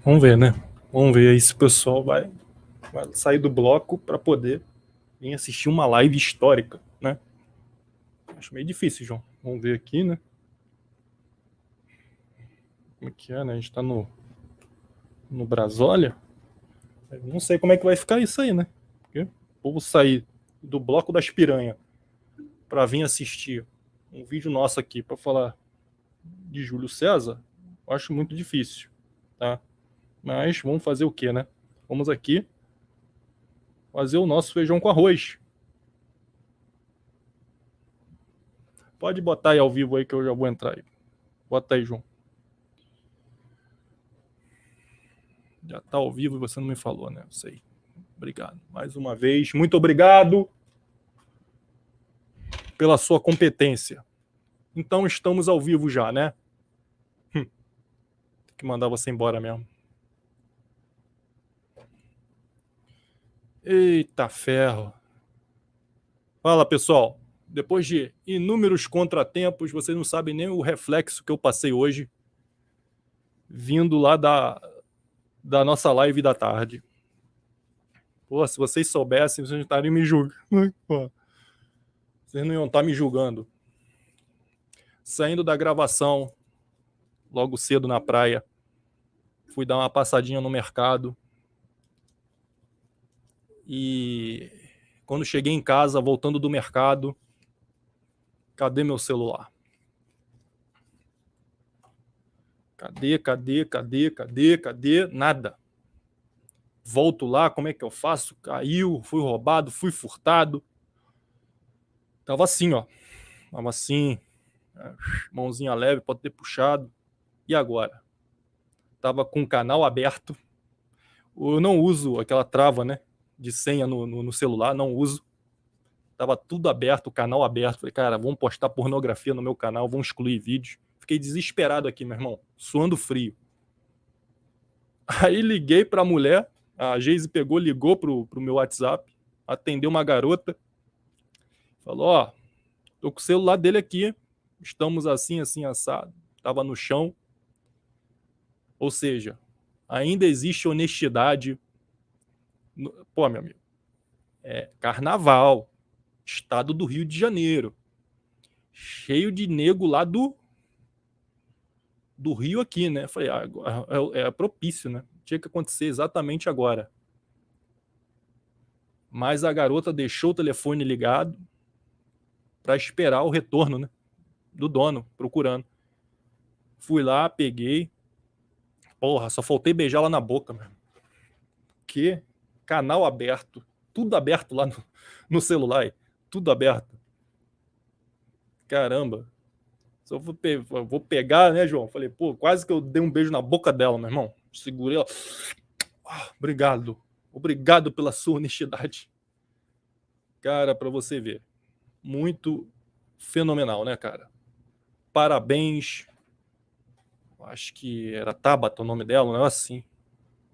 Vamos ver, né? Vamos ver aí se o pessoal vai sair do bloco para poder vir assistir uma live histórica, né? Acho meio difícil, João. Vamos ver aqui, né? Como é que é, né? A gente tá no Brasólia. Eu não sei como é que vai ficar isso aí, né? Porque o povo sair do bloco das piranha para vir assistir um vídeo nosso aqui para falar de Júlio César, eu acho muito difícil, tá? Mas vamos fazer o quê, né? Vamos aqui fazer o nosso feijão com arroz. Pode botar aí ao vivo aí que eu já vou entrar aí. Bota aí, João. Já tá ao vivo e você não me falou, né? Eu sei. Obrigado. Mais uma vez, muito obrigado pela sua competência. Então estamos ao vivo já, né? Tem que mandar você embora mesmo. Eita ferro. Fala, pessoal. Depois de inúmeros contratempos, vocês não sabem nem o reflexo que eu passei hoje, vindo lá da nossa live da tarde. Pô, se vocês soubessem, vocês não estariam me julgando. Pô. Vocês não iam estar me julgando. Saindo da gravação, logo cedo na praia, fui dar uma passadinha no mercado. E quando cheguei em casa, voltando do mercado, cadê meu celular? Cadê? Nada. Volto lá, como é que eu faço? Caiu, fui roubado, fui furtado. Tava assim, ó. Tava assim, mãozinha leve, pode ter puxado. E agora? Tava com o canal aberto. Eu não uso aquela trava, né? De senha no celular, não uso. Tava tudo aberto, o canal aberto. Falei, cara, vamos postar pornografia no meu canal, vamos excluir vídeos. Fiquei desesperado aqui, meu irmão, suando frio. Aí liguei pra mulher, a Geise pegou, ligou pro meu WhatsApp, atendeu uma garota, falou, ó, tô com o celular dele aqui, estamos assim, assado. Tava no chão. Ou seja, ainda existe honestidade. Pô, meu amigo, é carnaval, estado do Rio de Janeiro, cheio de nego lá do Rio aqui, né? Falei, é propício, né? Tinha que acontecer exatamente agora. Mas a garota deixou o telefone ligado para esperar o retorno, né? Do dono, procurando. Fui lá, peguei. Porra, só faltei beijar lá na boca, mano. Que canal aberto. Tudo aberto lá no celular. Tudo aberto. Caramba. Só vou pegar, né, João? Falei, pô, quase que eu dei um beijo na boca dela, meu irmão. Segurei ela. Obrigado. Obrigado pela sua honestidade. Cara, pra você ver. Muito fenomenal, né, cara? Parabéns. Acho que era Tabata o nome dela, não é assim.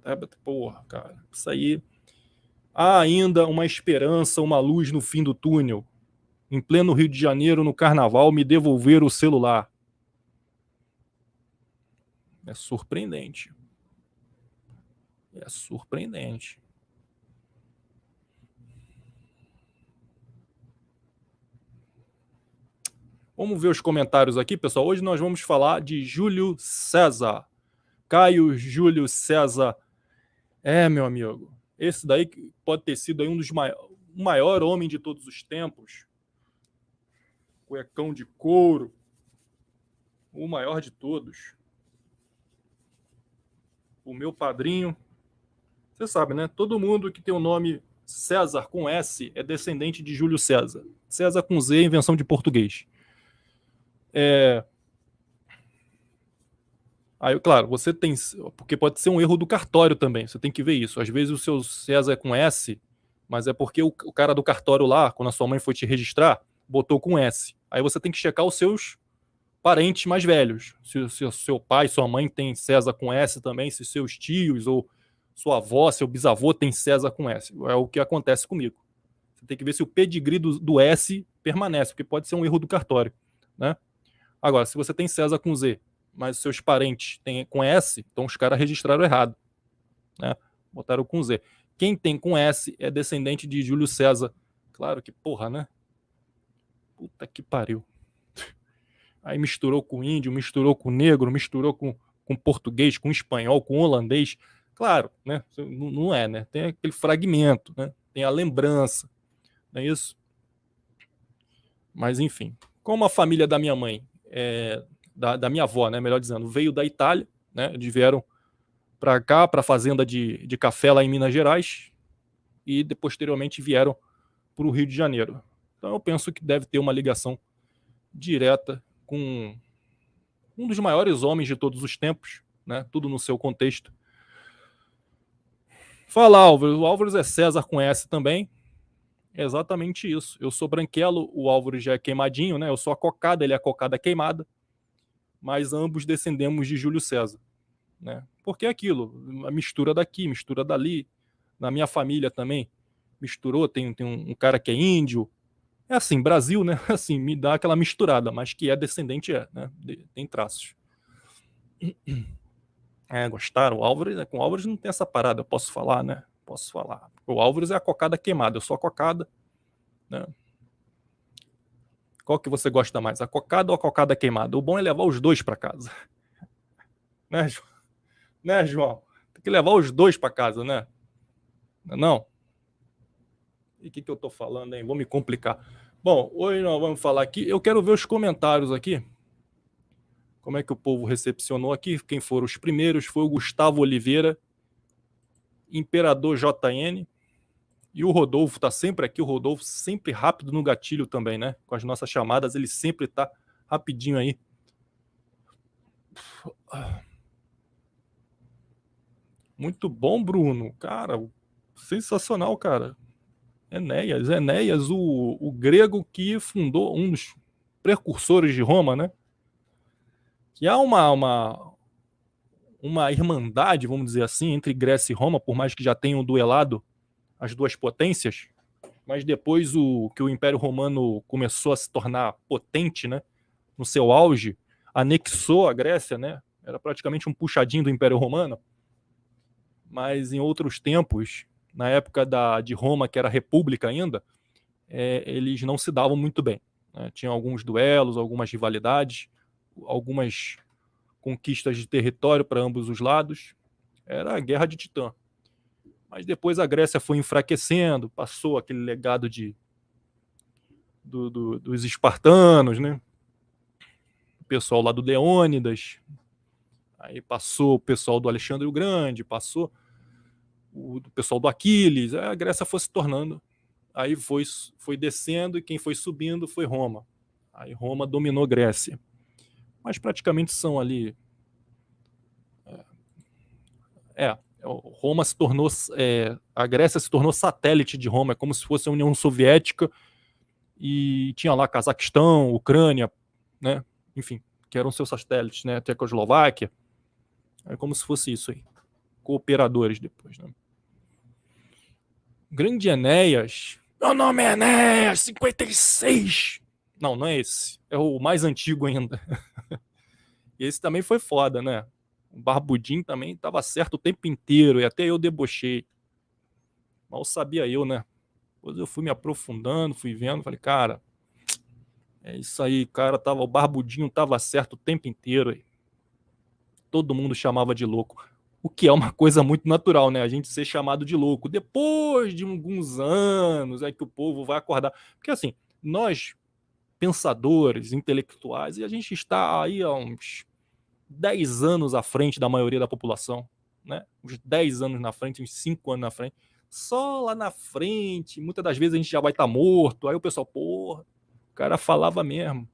Tabata, porra, cara. Isso aí. Há ainda uma esperança, uma luz no fim do túnel. Em pleno Rio de Janeiro, no carnaval, me devolver o celular. É surpreendente. É surpreendente. Vamos ver os comentários aqui, pessoal. Hoje nós vamos falar de Júlio César. Caio Júlio César. É, meu amigo. Esse daí pode ter sido aí um dos o maior homem de todos os tempos. Cuecão de couro. O maior de todos. O meu padrinho. Você sabe, né? Todo mundo que tem o nome César com S é descendente de Júlio César. César com Z é invenção de português. Aí, claro, você tem. Porque pode ser um erro do cartório também. Você tem que ver isso. Às vezes o seu César é com S, mas é porque o cara do cartório lá, quando a sua mãe foi te registrar, botou com S. Aí você tem que checar os seus parentes mais velhos. Se seu pai, sua mãe tem César com S também, se seus tios ou sua avó, seu bisavô tem César com S. É o que acontece comigo. Você tem que ver se o pedigree do S permanece, porque pode ser um erro do cartório, né? Agora, se você tem César com Z, mas seus parentes têm com S, então os caras registraram errado. né? Botaram com Z. Quem tem com S é descendente de Júlio César. Claro que porra, né? Puta que pariu. Aí misturou com índio, misturou com negro, misturou com português, com espanhol, com holandês. Claro, né? Não é, né? Tem aquele fragmento, né? Tem a lembrança, não é isso? Mas enfim, como a família da minha mãe, da minha avó, né? Melhor dizendo, veio da Itália, né? Eles vieram para cá, para a fazenda de café lá em Minas Gerais, e posteriormente vieram para o Rio de Janeiro. Então eu penso que deve ter uma ligação direta com um dos maiores homens de todos os tempos, né? Tudo no seu contexto. Fala, Álvaro. O Álvaro é César com S também. É exatamente isso. Eu sou branquelo, o Álvaro já é queimadinho, né? Eu sou a cocada, ele é a cocada queimada. Mas ambos descendemos de Júlio César, né? Porque é aquilo, a mistura daqui, mistura dali. Na minha família também misturou, tem um cara que é índio. É assim, Brasil, né? Assim, me dá aquela misturada, mas que é descendente, né? Tem traços. Gostaram? O Álvares, com o Álvares não tem essa parada, eu posso falar, né? Posso falar. O Álvares é a cocada queimada, eu sou a cocada, né? Qual que você gosta mais, a cocada ou a cocada queimada? O bom é levar os dois para casa. Né, João? Né, João? Tem que levar os dois para casa, né? Não? E o que eu tô falando, hein? Vou me complicar. Bom, hoje nós vamos falar aqui. Eu quero ver os comentários aqui. Como é que o povo recepcionou aqui? Quem foram os primeiros foi o Gustavo Oliveira, Imperador JN, e o Rodolfo tá sempre aqui. O Rodolfo sempre rápido no gatilho também, né? Com as nossas chamadas, ele sempre tá rapidinho aí. Muito bom, Bruno. Cara, sensacional, cara. Enéas, o grego que fundou, um dos precursores de Roma, né? Que há uma irmandade, vamos dizer assim, entre Grécia e Roma, por mais que já tenham duelado as duas potências, mas depois que o Império Romano começou a se tornar potente, né, no seu auge, anexou a Grécia, né, era praticamente um puxadinho do Império Romano, mas em outros tempos, na época de Roma, que era república ainda, eles não se davam muito bem, né? Tinha alguns duelos, algumas rivalidades, algumas conquistas de território para ambos os lados, era a guerra de Titã. Mas depois a Grécia foi enfraquecendo, passou aquele legado dos espartanos, né? O pessoal lá do Leônidas, aí passou o pessoal do Alexandre o Grande, passou o pessoal do Aquiles, aí a Grécia foi se tornando, aí foi descendo e quem foi subindo foi Roma. Aí Roma dominou Grécia. Mas praticamente são ali... Roma se tornou... a Grécia se tornou satélite de Roma, é como se fosse a União Soviética, e tinha lá Cazaquistão, Ucrânia, né? Enfim, que eram seus satélites, né? Tchecoslováquia. É como se fosse isso aí. Cooperadores depois, né? Grande Enéas. Meu nome é Enéas, 56. Não é esse. É o mais antigo ainda. E esse também foi foda, né? O Barbudinho também tava certo o tempo inteiro, e até eu debochei. Mal sabia eu, né? Depois eu fui me aprofundando, fui vendo, falei, cara, é isso aí, cara, o Barbudinho tava certo o tempo inteiro. Aí. Todo mundo chamava de louco. O que é uma coisa muito natural, né? A gente ser chamado de louco. Depois de alguns anos é que o povo vai acordar. Porque assim, nós, pensadores, intelectuais, e a gente está aí há uns 10 anos à frente da maioria da população, né? Uns 10 anos na frente, uns 5 anos na frente. Só lá na frente, muitas das vezes a gente já vai estar morto. Aí o pessoal, porra, o cara falava mesmo.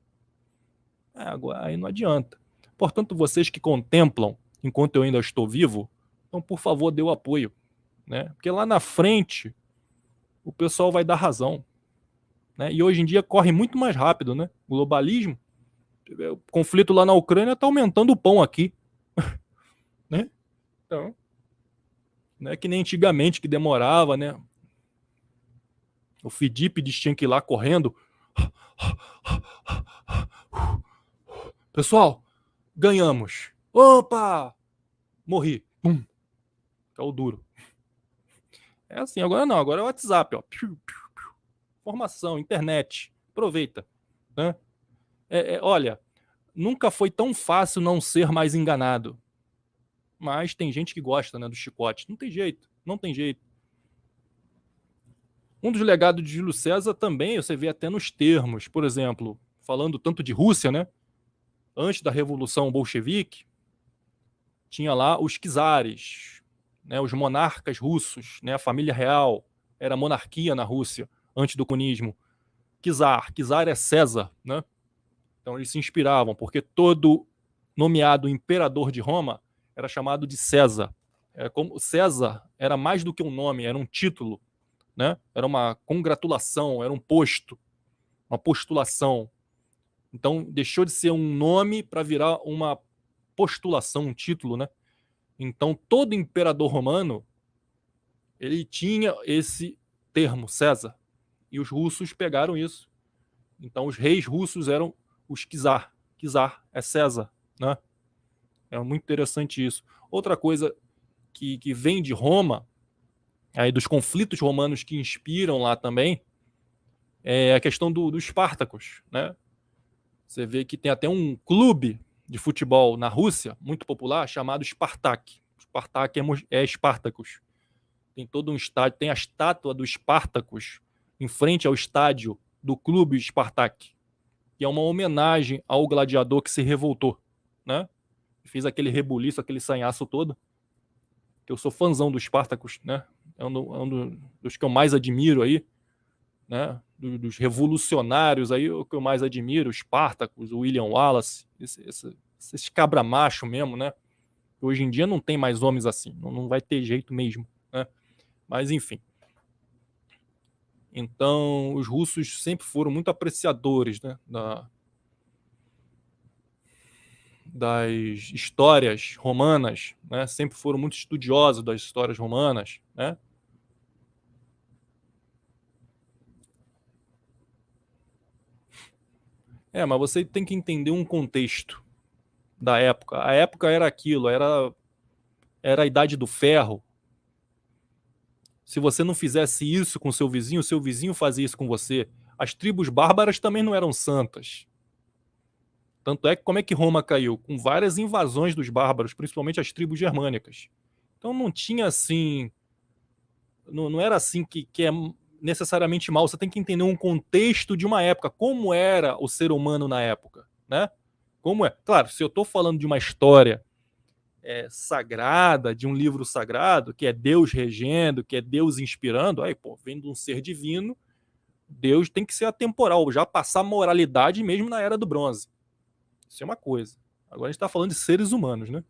Agora, aí não adianta. Portanto, vocês que contemplam enquanto eu ainda estou vivo, então, por favor, dê o apoio, né? Porque lá na frente o pessoal vai dar razão, né? E hoje em dia corre muito mais rápido, né? O globalismo, o conflito lá na Ucrânia está aumentando o pão aqui, né? Então, não é que nem antigamente que demorava, né? O Fidípides tinha que ir lá correndo. Pessoal, ganhamos. Opa! Morri. Pum. que é o duro. É assim, agora não, agora é o WhatsApp, ó. Informação, internet, aproveita, né? Olha, nunca foi tão fácil não ser mais enganado. Mas tem gente que gosta, né, do chicote. Não tem jeito, não tem jeito. Um dos legados de Júlio César também, você vê até nos termos, por exemplo, falando tanto de Rússia, né? Antes da Revolução Bolchevique, tinha lá os czares, né, os monarcas russos, né, a família real, era monarquia na Rússia, antes do comunismo. Czar é César, né? Então eles se inspiravam, porque todo nomeado imperador de Roma era chamado de César. Como César era mais do que um nome, era um título, né? Era uma congratulação, era um posto, uma postulação. Então deixou de ser um nome para virar uma postulação, um título, né? Então todo imperador romano ele tinha esse termo, César, e os russos pegaram isso. Então os reis russos eram os czar. Czar é César, né? É muito interessante isso. Outra coisa que vem de Roma, aí dos conflitos romanos que inspiram lá também, é a questão dos Espartacos, né? Você vê que tem até um clube de futebol na Rússia, muito popular, chamado Spartak. Spartak é Espartacus. Tem todo um estádio, tem a estátua do Spartacus em frente ao estádio do clube Spartak, que é uma homenagem ao gladiador que se revoltou, né? Fez aquele rebuliço, aquele sanhaço todo. Que eu sou fãzão do Spartacus, né? É um dos que eu mais admiro aí, né? Dos revolucionários aí, o que eu mais admiro, o Spartacus, o William Wallace, esses cabra macho mesmo, né? Hoje em dia não tem mais homens assim, não vai ter jeito mesmo, né? Mas enfim. Então, os russos sempre foram muito apreciadores, né, das histórias romanas, né? Sempre foram muito estudiosos das histórias romanas, né? Mas você tem que entender um contexto da época. A época era aquilo, era a idade do ferro. Se você não fizesse isso com seu vizinho fazia isso com você. As tribos bárbaras também não eram santas. Tanto é que como é que Roma caiu? Com várias invasões dos bárbaros, principalmente as tribos germânicas. Então não tinha assim, não era assim que é necessariamente mal. Você tem que entender um contexto de uma época, como era o ser humano na época, né? Como é? Claro, se eu estou falando de uma história sagrada, de um livro sagrado, que é Deus regendo, que é Deus inspirando, aí, pô, vem de um ser divino, Deus tem que ser atemporal, já passar moralidade mesmo na Era do Bronze. Isso é uma coisa. Agora a gente está falando de seres humanos, né?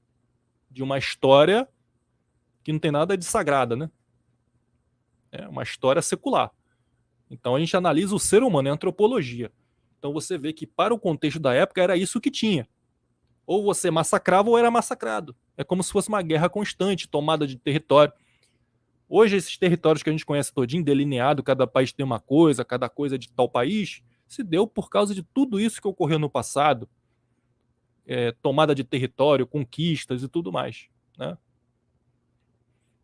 De uma história que não tem nada de sagrada, né? É uma história secular. Então a gente analisa o ser humano, é antropologia. Então você vê que para o contexto da época era isso que tinha. Ou você massacrava ou era massacrado. É como se fosse uma guerra constante, tomada de território. Hoje esses territórios que a gente conhece todinho, delineado, cada país tem uma coisa, cada coisa é de tal país, se deu por causa de tudo isso que ocorreu no passado. Tomada de território, conquistas e tudo mais, né?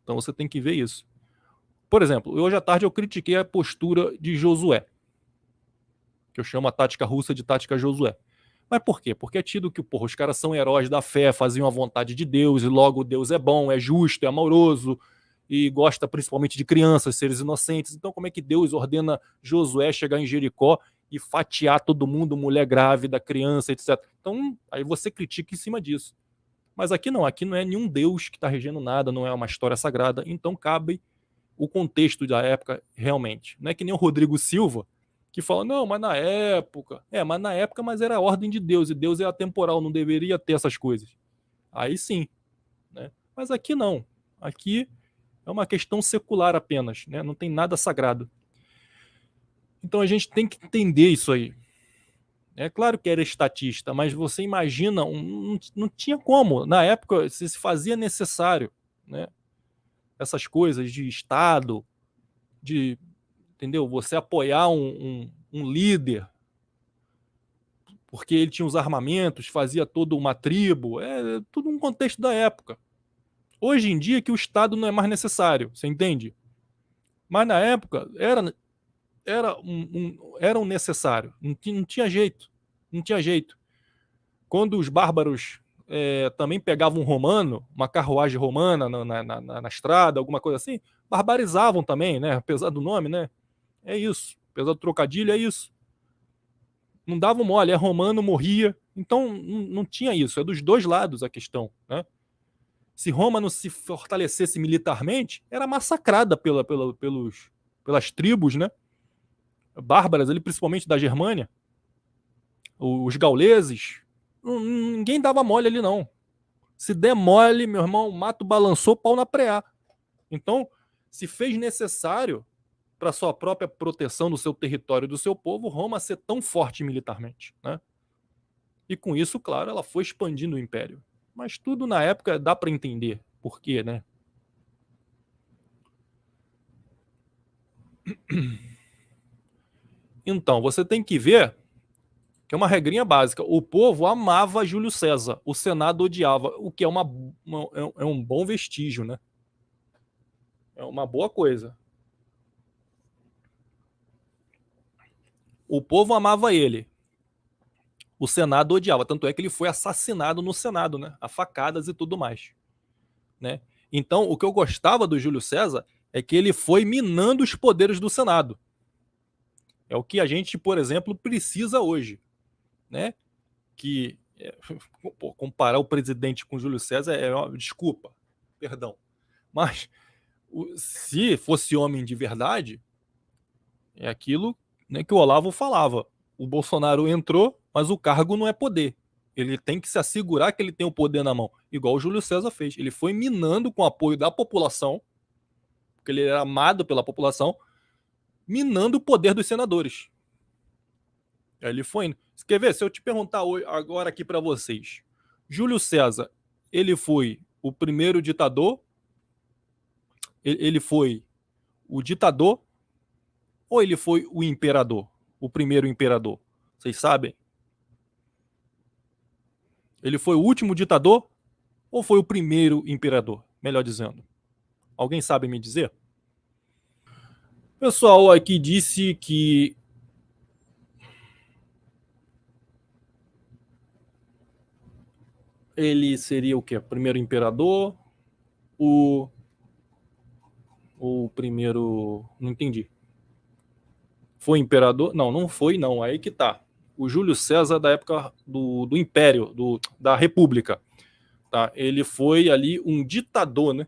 Então você tem que ver isso. Por exemplo, hoje à tarde eu critiquei a postura de Josué, que eu chamo a tática russa de tática Josué. Mas por quê? Porque é tido que os caras são heróis da fé, faziam a vontade de Deus, e logo Deus é bom, é justo, é amoroso, e gosta principalmente de crianças, seres inocentes. Então como é que Deus ordena Josué chegar em Jericó e fatiar todo mundo, mulher grávida, criança, etc. Então aí você critica em cima disso. Mas aqui não é nenhum Deus que está regendo nada, não é uma história sagrada, então cabe o contexto da época realmente. Não é que nem o Rodrigo Silva, que fala, não, mas na época... mas era a ordem de Deus, e Deus é atemporal, não deveria ter essas coisas. Aí sim, né? Mas aqui não. Aqui é uma questão secular apenas, né? Não tem nada sagrado. Então a gente tem que entender isso aí. É claro que era estatista, mas você imagina, não tinha como. Na época se fazia necessário, né? Essas coisas de Estado, de, entendeu? Você apoiar um líder, porque ele tinha os armamentos, fazia toda uma tribo, tudo um contexto da época. Hoje em dia que o Estado não é mais necessário, você entende? Mas na época era um necessário, não tinha jeito, não tinha jeito. Quando os bárbaros também pegavam um romano, uma carruagem romana na estrada, alguma coisa assim, barbarizavam também, né? Apesar do nome, né? É isso. Apesar do trocadilho, é isso. Não davam mole, é romano, morria. Então não tinha isso. É dos dois lados a questão, né? Se Roma não se fortalecesse militarmente, era massacrada pelas tribos, né? Bárbaras, ali, principalmente da Germânia, os gauleses. Ninguém dava mole ali, não. Se der mole, meu irmão, o mato balançou, pau na preá. Então, se fez necessário para sua própria proteção do seu território e do seu povo, Roma ser tão forte militarmente, né? E com isso, claro, ela foi expandindo o império. Mas tudo na época dá para entender por quê, né? Então, você tem que ver que é uma regrinha básica. O povo amava Júlio César, o Senado odiava, o que é um bom vestígio, né? É uma boa coisa. O povo amava ele, o Senado odiava, tanto é que ele foi assassinado no Senado, né? A facadas e tudo mais, né? Então, o que eu gostava do Júlio César é que ele foi minando os poderes do Senado. É o que a gente, por exemplo, precisa hoje, né? Que comparar o presidente com o Júlio César desculpa, perdão, mas se fosse homem de verdade, é aquilo, né, que o Olavo falava. O Bolsonaro entrou, mas o cargo não é poder. Ele tem que se assegurar que ele tem o poder na mão, igual o Júlio César fez. Ele foi minando com o apoio da população, porque ele era amado pela população, minando o poder dos senadores. Aí ele foi indo. Você quer ver? Se eu te perguntar agora aqui para vocês, Júlio César, ele foi o primeiro ditador? Ele foi o ditador ou ele foi o imperador? O primeiro imperador? Vocês sabem? Ele foi o último ditador ou foi o primeiro imperador? Melhor dizendo. Alguém sabe me dizer? O pessoal aqui disse que ele seria o quê? Primeiro imperador? O primeiro. Não entendi. Foi imperador? Não, não foi, não. Aí que tá. O Júlio César da época do Império, da República. Tá? Ele foi ali um ditador, né?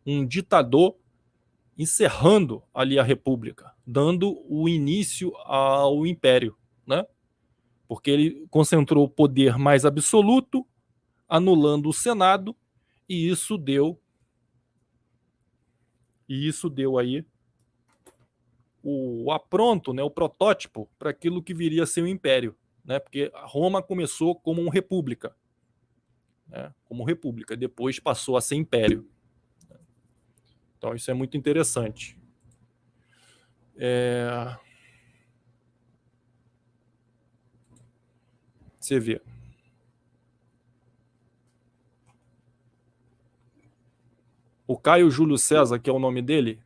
Um ditador encerrando ali a República, dando o início ao Império, né? Porque ele concentrou o poder mais absoluto, anulando o Senado, e isso deu aí o apronto, né, o protótipo para aquilo que viria a ser o Império, né? Porque Roma começou como uma república, né? Como república, depois passou a ser império. Então isso é muito interessante. Você vê. O Caio Júlio César, que é o nome dele,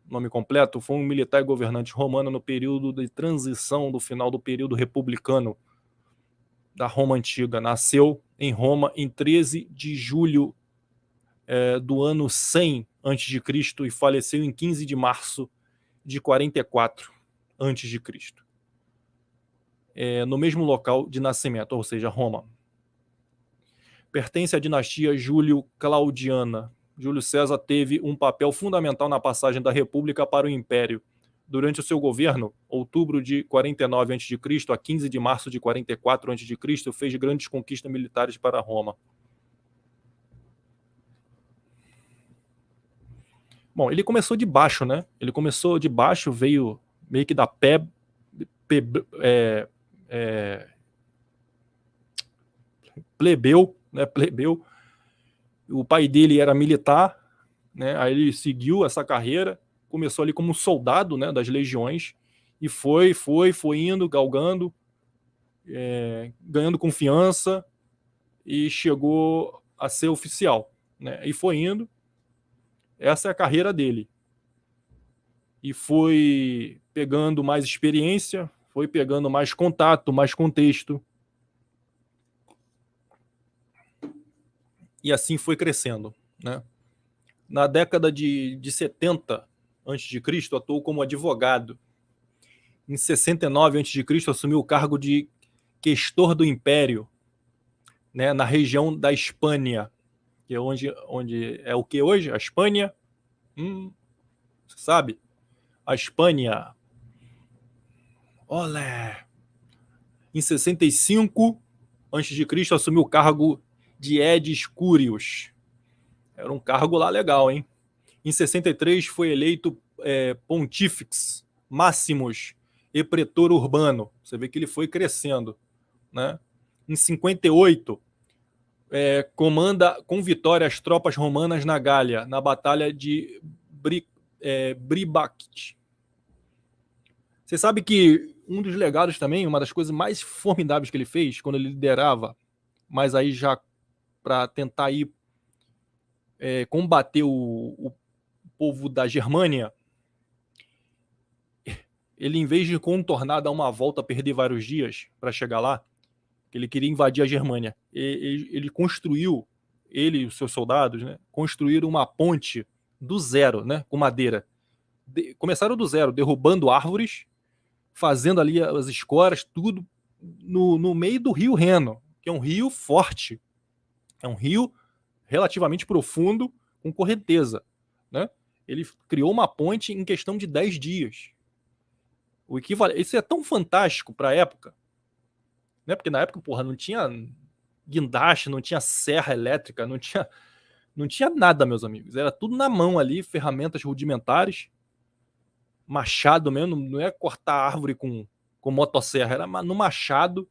nome completo, foi um militar e governante romano no período de transição do final do período republicano da Roma Antiga. Nasceu em Roma em 13 de julho do ano 100 a.C. e faleceu em 15 de março de 44 a.C. No mesmo local de nascimento, ou seja, Roma. Pertence à dinastia Júlio-Claudiana. Júlio César teve um papel fundamental na passagem da República para o Império. Durante o seu governo, outubro de 49 a.C. a 15 de março de 44 a.C., fez grandes conquistas militares para Roma. Bom, ele começou de baixo, né? Ele começou de baixo, veio meio que da plebeu, né? Plebeu. O pai dele era militar, né? Aí ele seguiu essa carreira, começou ali como soldado, né, das legiões e foi indo, galgando, ganhando confiança e chegou a ser oficial, né? E foi indo. Essa é a carreira dele. E foi pegando mais experiência, foi pegando mais contato, mais contexto. E assim foi crescendo, né? Na década de 70 a.C., atuou como advogado. Em 69 a.C., assumiu o cargo de questor do Império, né, na região da Espanha, que é onde é o que hoje? A Espanha? Você sabe? A Espanha. Olé! Em 65 a.C., assumiu o cargo de Edis Curius. Era um cargo lá legal, hein? Em 63 foi eleito Pontifex Maximus e Pretor Urbano. Você vê que ele foi crescendo, né? Em 58 comanda com vitória as tropas romanas na Gália, na Batalha de Bribact. Você sabe que um dos legados também, uma das coisas mais formidáveis que ele fez quando ele liderava, mas aí já para tentar ir combater o povo da Germânia, ele, em vez de contornar, dar uma volta, perder vários dias para chegar lá, que ele queria invadir a Germânia, ele construiu, ele e os seus soldados, né, construíram uma ponte do zero, né, com madeira. Começaram do zero, derrubando árvores, fazendo ali as escoras, tudo no meio do rio Reno, que é um rio forte, é um rio relativamente profundo, com correnteza, né? Ele criou uma ponte em questão de 10 dias. O equivalente, isso é tão fantástico para a época, né? Porque na época, porra, não tinha guindaste, não tinha serra elétrica, não tinha nada, meus amigos. Era tudo na mão ali, ferramentas rudimentares, machado mesmo, não é cortar árvore com motosserra, era no machado.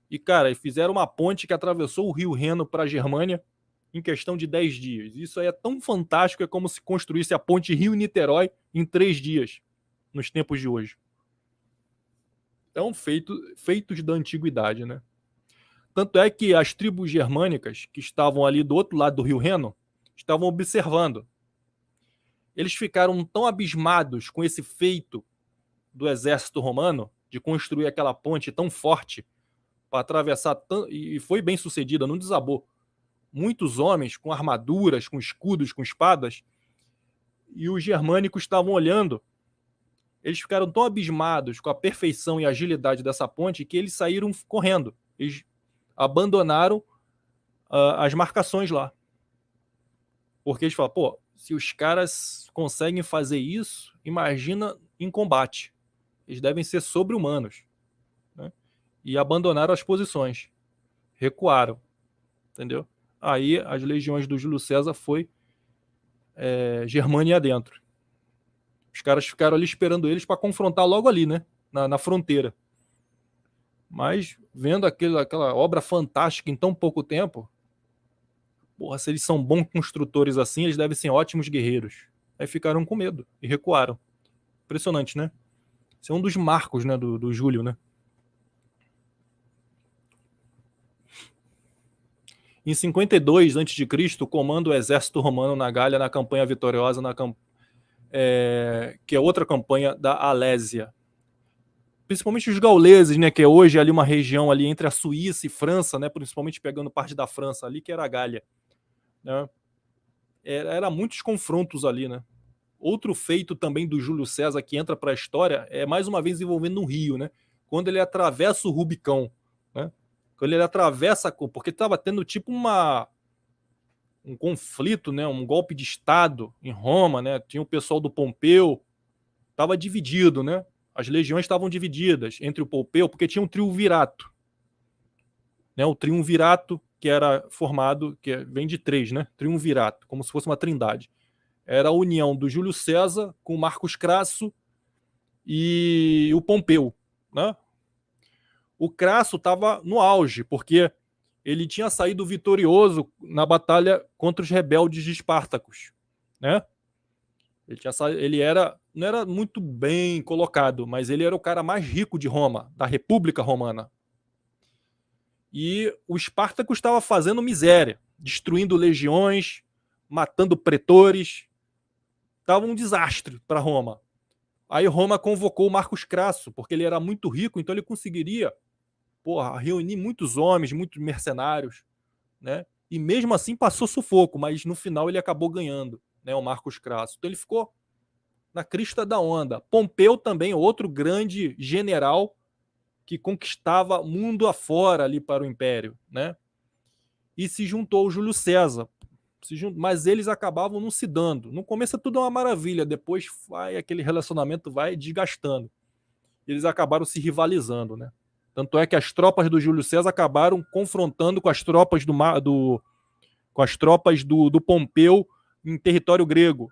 E, cara, fizeram uma ponte que atravessou o rio Reno para a Germânia em questão de 10 dias. Isso aí é tão fantástico, é como se construísse a ponte Rio-Niterói em 3 dias, nos tempos de hoje. Então, feitos da antiguidade, né? Tanto é que as tribos germânicas, que estavam ali do outro lado do rio Reno, estavam observando. Eles ficaram tão abismados com esse feito do exército romano, de construir aquela ponte tão forte para atravessar, e foi bem sucedida, não desabou. Muitos homens com armaduras, com escudos, com espadas, e os germânicos estavam olhando. Eles ficaram tão abismados com a perfeição e agilidade dessa ponte que eles saíram correndo. Eles abandonaram as marcações lá. Porque eles falam, pô, se os caras conseguem fazer isso, imagina em combate. Eles devem ser sobre-humanos. Né? E abandonaram as posições. Recuaram. Entendeu? Aí as legiões do Júlio César foi Germânia adentro. Os caras ficaram ali esperando eles para confrontar logo ali, né? Na fronteira. Mas vendo aquela obra fantástica em tão pouco tempo, porra, se eles são bons construtores assim, eles devem ser ótimos guerreiros. Aí ficaram com medo e recuaram. Impressionante, né? Esse é um dos marcos, né, do Júlio, né? Em 52 a.C., comanda o exército romano na Gália na campanha vitoriosa, que é outra campanha da Alésia. Principalmente os gauleses, né, que é hoje ali uma região ali entre a Suíça e França, né, principalmente pegando parte da França ali, que era a Gália. Né? Era muitos confrontos ali, né? Outro feito também do Júlio César que entra para a história é mais uma vez envolvendo o Rio, né? Quando ele atravessa o Rubicão, né? Quando ele atravessa, porque estava tendo tipo um conflito, né? Um golpe de Estado em Roma, né? Tinha o pessoal do Pompeu, estava dividido, né? As legiões estavam divididas entre o Pompeu, porque tinha um triunvirato, né? O triunvirato que era formado, vem de 3, né? Triunvirato, como se fosse uma trindade. Era a união do Júlio César com Marcos Crasso e o Pompeu, né? O Crasso estava no auge, porque ele tinha saído vitorioso na batalha contra os rebeldes de Espartacus, né? Ele não era muito bem colocado, mas ele era o cara mais rico de Roma, da República Romana. E o Espartacus estava fazendo miséria. destruindo legiões, matando pretores. Estava um desastre para Roma. Aí Roma convocou o Marcos Crasso, porque ele era muito rico, então ele conseguiria reunir muitos homens, muitos mercenários, né? E mesmo assim passou sufoco, mas no final ele acabou ganhando, né, o Marcos Crasso. Então ele ficou na crista da onda. Pompeu também, outro grande general que conquistava mundo afora ali para o Império, né? E se juntou ao Júlio César. Mas eles acabavam não se dando. No começo é tudo uma maravilha, depois aquele relacionamento vai desgastando. Eles acabaram se rivalizando, né? Tanto é que as tropas do Júlio César acabaram confrontando com as tropas do Pompeu em território grego,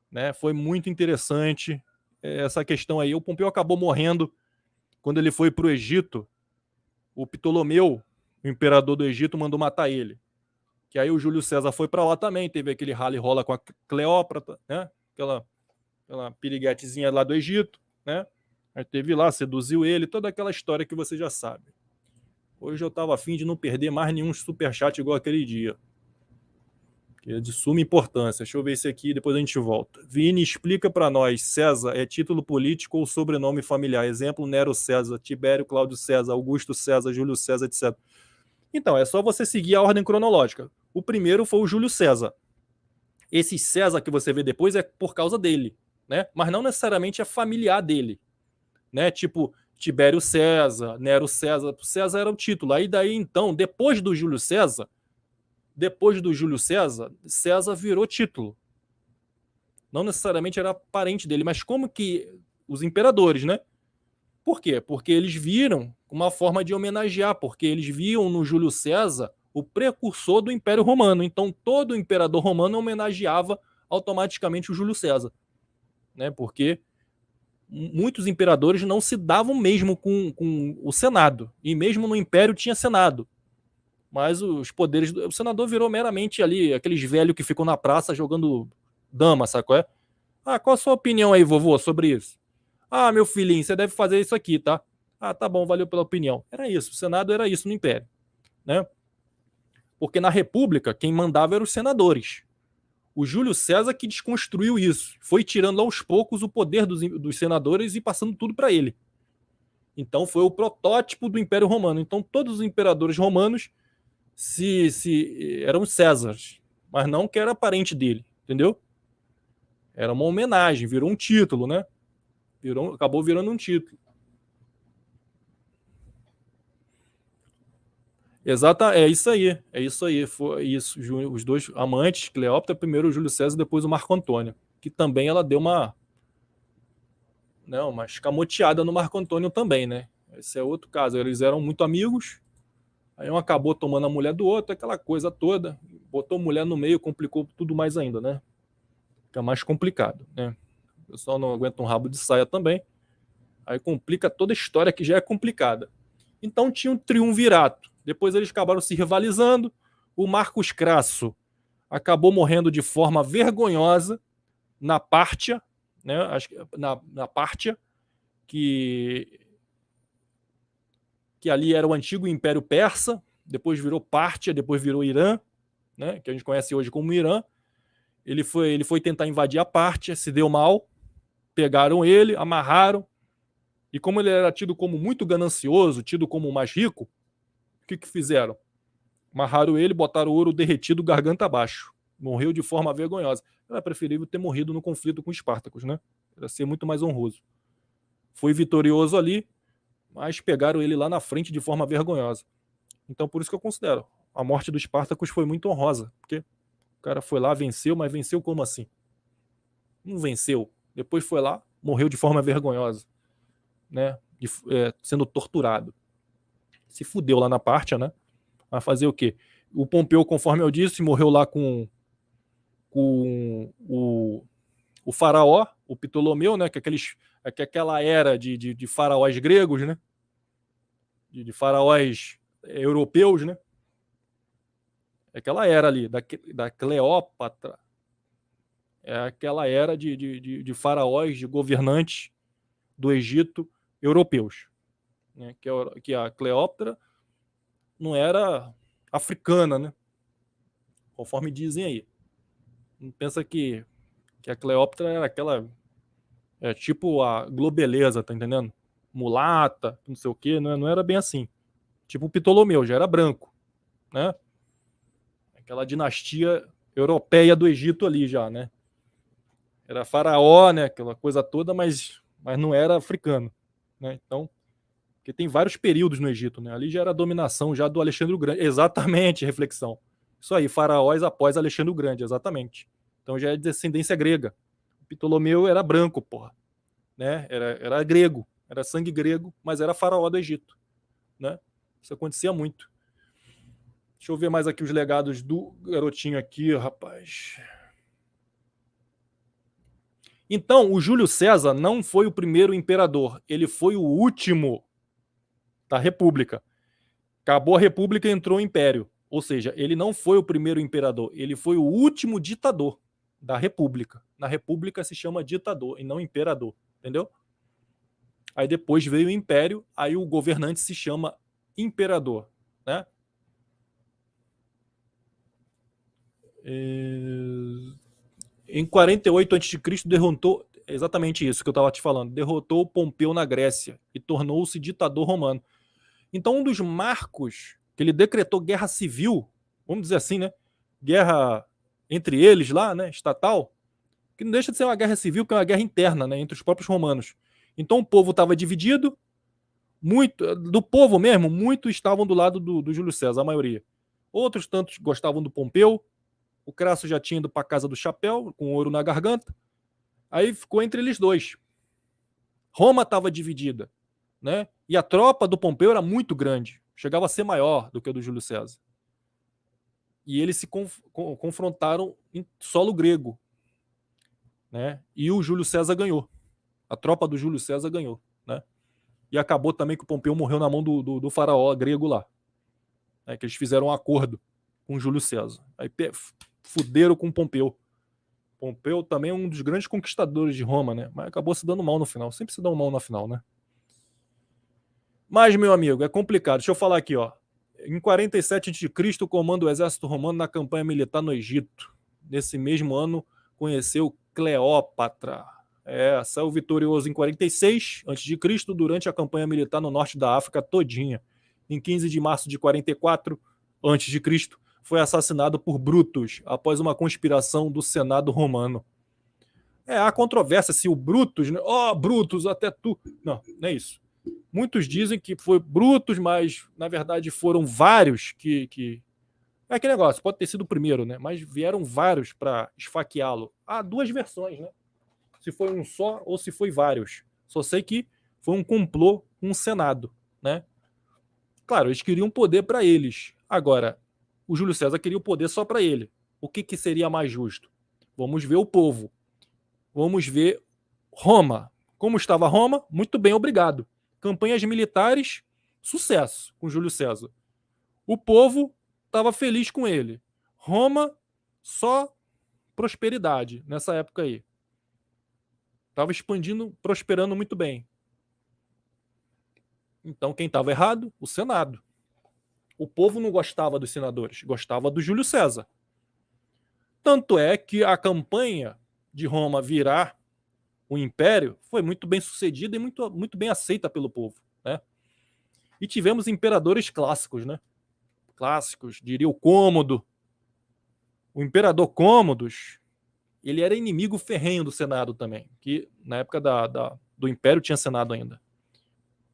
né? Foi muito interessante essa questão aí. O Pompeu acabou morrendo quando ele foi para o Egito. O Ptolomeu, o imperador do Egito, mandou matar ele. Que aí o Júlio César foi para lá também, teve aquele rally rola com a Cleópatra, né? Aquela piriguetezinha lá do Egito, né? Aí teve lá, seduziu ele, toda aquela história que você já sabe. Hoje eu estava afim de não perder mais nenhum superchat igual aquele dia. Que é de suma importância. Deixa eu ver esse aqui, depois a gente volta. Vini, explica para nós, César é título político ou sobrenome familiar? Exemplo, Nero César, Tibério Cláudio César, Augusto César, Júlio César, etc. Então, é só você seguir a ordem cronológica. O primeiro foi o Júlio César. Esse César que você vê depois é por causa dele, né? Mas não necessariamente é familiar dele, né? Tipo, Tibério César, Nero César. César era o título. Aí daí, então, depois do Júlio César, César virou título. Não necessariamente era parente dele, mas como que os imperadores, né? Por quê? Porque eles viram uma forma de homenagear, porque eles viam no Júlio César o precursor do Império Romano. Então, todo imperador romano homenageava automaticamente o Júlio César, né? Porque muitos imperadores não se davam mesmo com o Senado. E mesmo no Império tinha Senado. Mas os poderes... O senador virou meramente ali, aqueles velhos que ficam na praça jogando dama, sabe qual é? Ah, qual a sua opinião aí, vovô, sobre isso? Ah, meu filhinho, você deve fazer isso aqui, tá? Ah, tá bom, valeu pela opinião. Era isso, o Senado era isso no Império, né? Porque na República, quem mandava eram os senadores. O Júlio César que desconstruiu isso. Foi tirando aos poucos o poder dos senadores e passando tudo para ele. Então foi o protótipo do Império Romano. Então todos os imperadores romanos eram Césares, mas não que era parente dele, entendeu? Era uma homenagem, virou um título, né? Acabou virando um título. Exata, é isso aí, foi isso. Os dois amantes, Cleópatra, primeiro o Júlio César, depois o Marco Antônio, que também ela deu uma escamoteada no Marco Antônio também, né? Esse é outro caso, eles eram muito amigos, aí um acabou tomando a mulher do outro, aquela coisa toda, botou mulher no meio, complicou tudo mais ainda, né? Fica mais complicado, né? O pessoal não aguenta um rabo de saia também, aí complica toda a história que já é complicada. Então tinha um triunvirato. Depois eles acabaram se rivalizando. O Marcos Crasso acabou morrendo de forma vergonhosa na Pártia, né? Na Pártia, que ali era o antigo Império Persa, depois virou Pártia, depois virou Irã, né? Que a gente conhece hoje como Irã. Ele foi tentar invadir a Pártia, se deu mal, pegaram ele, amarraram, e como ele era tido como muito ganancioso, tido como o mais rico, o que fizeram? Amarraram ele, botaram ouro derretido garganta abaixo. Morreu de forma vergonhosa. Era preferível ter morrido no conflito com os Espartacos, né? Era ser muito mais honroso. Foi vitorioso ali, mas pegaram ele lá na frente de forma vergonhosa. Então, por isso que eu considero. A morte dos Espartacos foi muito honrosa. Porque o cara foi lá, venceu, mas venceu como assim? Não venceu. Depois foi lá, morreu de forma vergonhosa, né? Sendo torturado. Se fudeu lá na Pártia, né? A fazer o quê? O Pompeu, conforme eu disse, morreu lá com o faraó, o Ptolomeu, né? Que aquela era de faraós gregos, né? De faraós europeus, né? Aquela era ali, da Cleópatra. É aquela era de faraós, de governantes do Egito europeus. Né? Que a Cleópatra não era africana, né? Conforme dizem aí. Não pensa que a Cleópatra era aquela... tipo a globeleza, tá entendendo? Mulata, não sei o quê, não era bem assim. Tipo o Ptolomeu, já era branco, né? Aquela dinastia europeia do Egito ali já, né? Era faraó, né? Aquela coisa toda, mas não era africano, né? Então, porque tem vários períodos no Egito, né? Ali já era a dominação já do Alexandre o Grande. Exatamente, reflexão. Isso aí, faraós após Alexandre o Grande, exatamente. Então já é descendência grega. O Ptolomeu era branco, porra, né? Era grego, era sangue grego, mas era faraó do Egito, né? Isso acontecia muito. Deixa eu ver mais aqui os legados do garotinho aqui, rapaz. Então, o Júlio César não foi o primeiro imperador, ele foi o último da República. Acabou a República e entrou o Império. Ou seja, ele não foi o primeiro imperador, ele foi o último ditador da República. Na República se chama ditador e não imperador, entendeu? Aí depois veio o Império, aí o governante se chama imperador, né? Em 48 a.C. derrotou, exatamente isso que eu estava te falando, derrotou Pompeu na Grécia e tornou-se ditador romano. Então, um dos marcos que ele decretou guerra civil, vamos dizer assim, né? Guerra entre eles lá, né? Estatal, que não deixa de ser uma guerra civil, que é uma guerra interna, né? Entre os próprios romanos. Então, o povo estava dividido, muito do povo mesmo, muitos estavam do lado do Júlio César, a maioria. Outros tantos gostavam do Pompeu. O Crasso já tinha ido para a casa do chapéu, com ouro na garganta. Aí ficou entre eles dois. Roma estava dividida, né? E a tropa do Pompeu era muito grande, chegava a ser maior do que a do Júlio César. E eles se confrontaram em solo grego, né? E o Júlio César ganhou. A tropa do Júlio César ganhou, né? E acabou também que o Pompeu morreu na mão do faraó grego lá, né? Que eles fizeram um acordo com o Júlio César. Aí fuderam com o Pompeu. Pompeu também é um dos grandes conquistadores de Roma, né? Mas acabou se dando mal no final. Sempre se dão mal na final, né? Mas, meu amigo, é complicado. Deixa eu falar aqui, ó. Em 47 a.C., comanda o exército romano na campanha militar no Egito. Nesse mesmo ano, conheceu Cleópatra. Saiu vitorioso em 46 a.C., durante a campanha militar no norte da África todinha. Em 15 de março de 44 a.C., foi assassinado por Brutus, após uma conspiração do Senado romano. Há controvérsia se o Brutus, né? Brutus, até tu... Não é isso. Muitos dizem que foi Brutus, mas na verdade foram vários que... É aquele negócio, pode ter sido o primeiro, né? Mas vieram vários para esfaqueá-lo. Há duas versões, né? Se foi um só ou se foi vários. Só sei que foi um complô com o Senado, né? Claro, eles queriam poder para eles. Agora, o Júlio César queria o poder só para ele. O que seria mais justo? Vamos ver o povo. Vamos ver Roma. Como estava Roma? Muito bem, obrigado. Campanhas militares, sucesso com Júlio César. O povo estava feliz com ele. Roma, só prosperidade nessa época aí. Estava expandindo, prosperando muito bem. Então, quem estava errado? O Senado. O povo não gostava dos senadores, gostava do Júlio César. Tanto é que a campanha de Roma virar o império foi muito bem sucedida e muito bem aceita pelo povo, né? E tivemos imperadores clássicos, né? Clássicos, diria o Cômodo. O imperador Cômodos, ele era inimigo ferrenho do Senado também, que na época do Império tinha Senado ainda,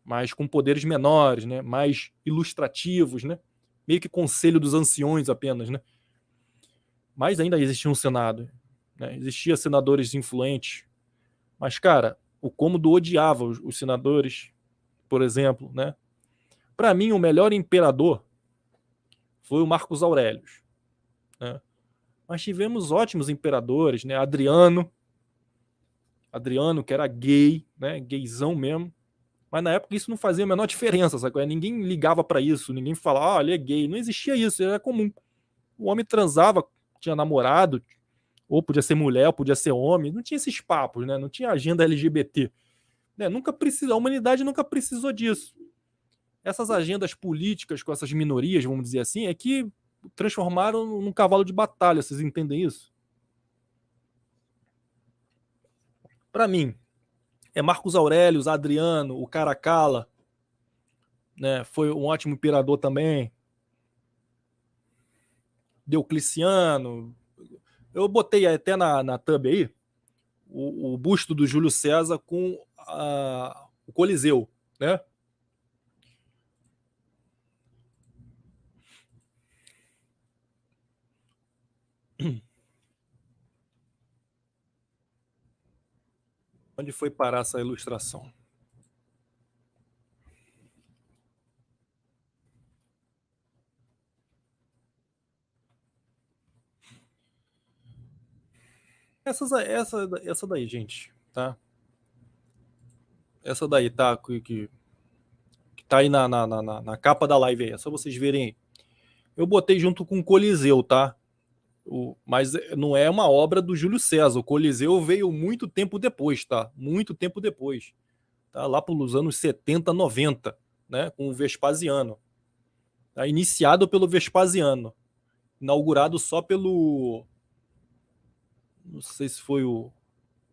mas com poderes menores, né? Mais ilustrativos, né? Meio que conselho dos anciões apenas, né? Mas ainda existia um Senado, né? Existia senadores influentes. Mas, cara, o Cômodo odiava os senadores, por exemplo, né? Para mim, o melhor imperador foi o Marcos Aurélio, né? Mas tivemos ótimos imperadores, né? Adriano, que era gay, né? Gayzão mesmo. Mas na época isso não fazia a menor diferença, sabe? Ninguém ligava para isso, ninguém falava, ele é gay. Não existia isso, era comum. O homem transava, tinha namorado, ou podia ser mulher, ou podia ser homem. Não tinha esses papos, né? Não tinha agenda LGBT. Né? A humanidade nunca precisou disso. essas agendas políticas com essas minorias, vamos dizer assim, é que transformaram num cavalo de batalha. Vocês entendem isso? Para mim, é Marcos Aurélio, Adriano, o Caracalla, né? Foi um ótimo imperador também. Diocleciano. Eu botei até na thumb aí o busto do Júlio César com o Coliseu, né? Onde foi parar essa ilustração? Essa daí, gente, tá? Essa daí, tá? Que tá aí na capa da live aí. É só vocês verem aí. Eu botei junto com o Coliseu, tá? Mas não é uma obra do Júlio César. O Coliseu veio muito tempo depois, tá? Muito tempo depois. Tá? Lá pelos anos 70, 90, né? Com o Vespasiano. Tá? Iniciado pelo Vespasiano. Inaugurado só pelo... Não sei se foi o...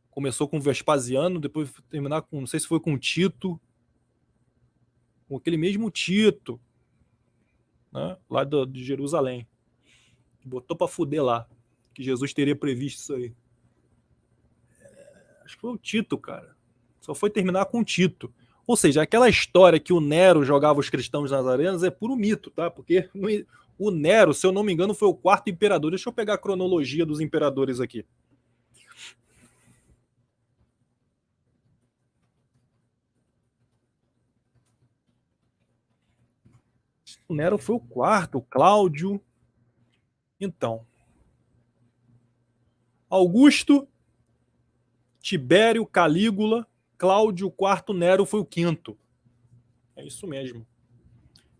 Começou com o Vespasiano, depois terminar com... Não sei se foi com o Tito. Com aquele mesmo Tito. Né? Lá de Jerusalém. Botou pra fuder lá. Que Jesus teria previsto isso aí. Acho que foi o Tito, cara. Só foi terminar com o Tito. Ou seja, aquela história que o Nero jogava os cristãos nas arenas é puro mito, tá? Porque o Nero, se eu não me engano, foi o quarto imperador. Deixa eu pegar a cronologia dos imperadores aqui. O Nero foi o quarto, o Cláudio. Então, Augusto, Tibério, Calígula, Cláudio, o quarto, Nero foi o quinto. É isso mesmo.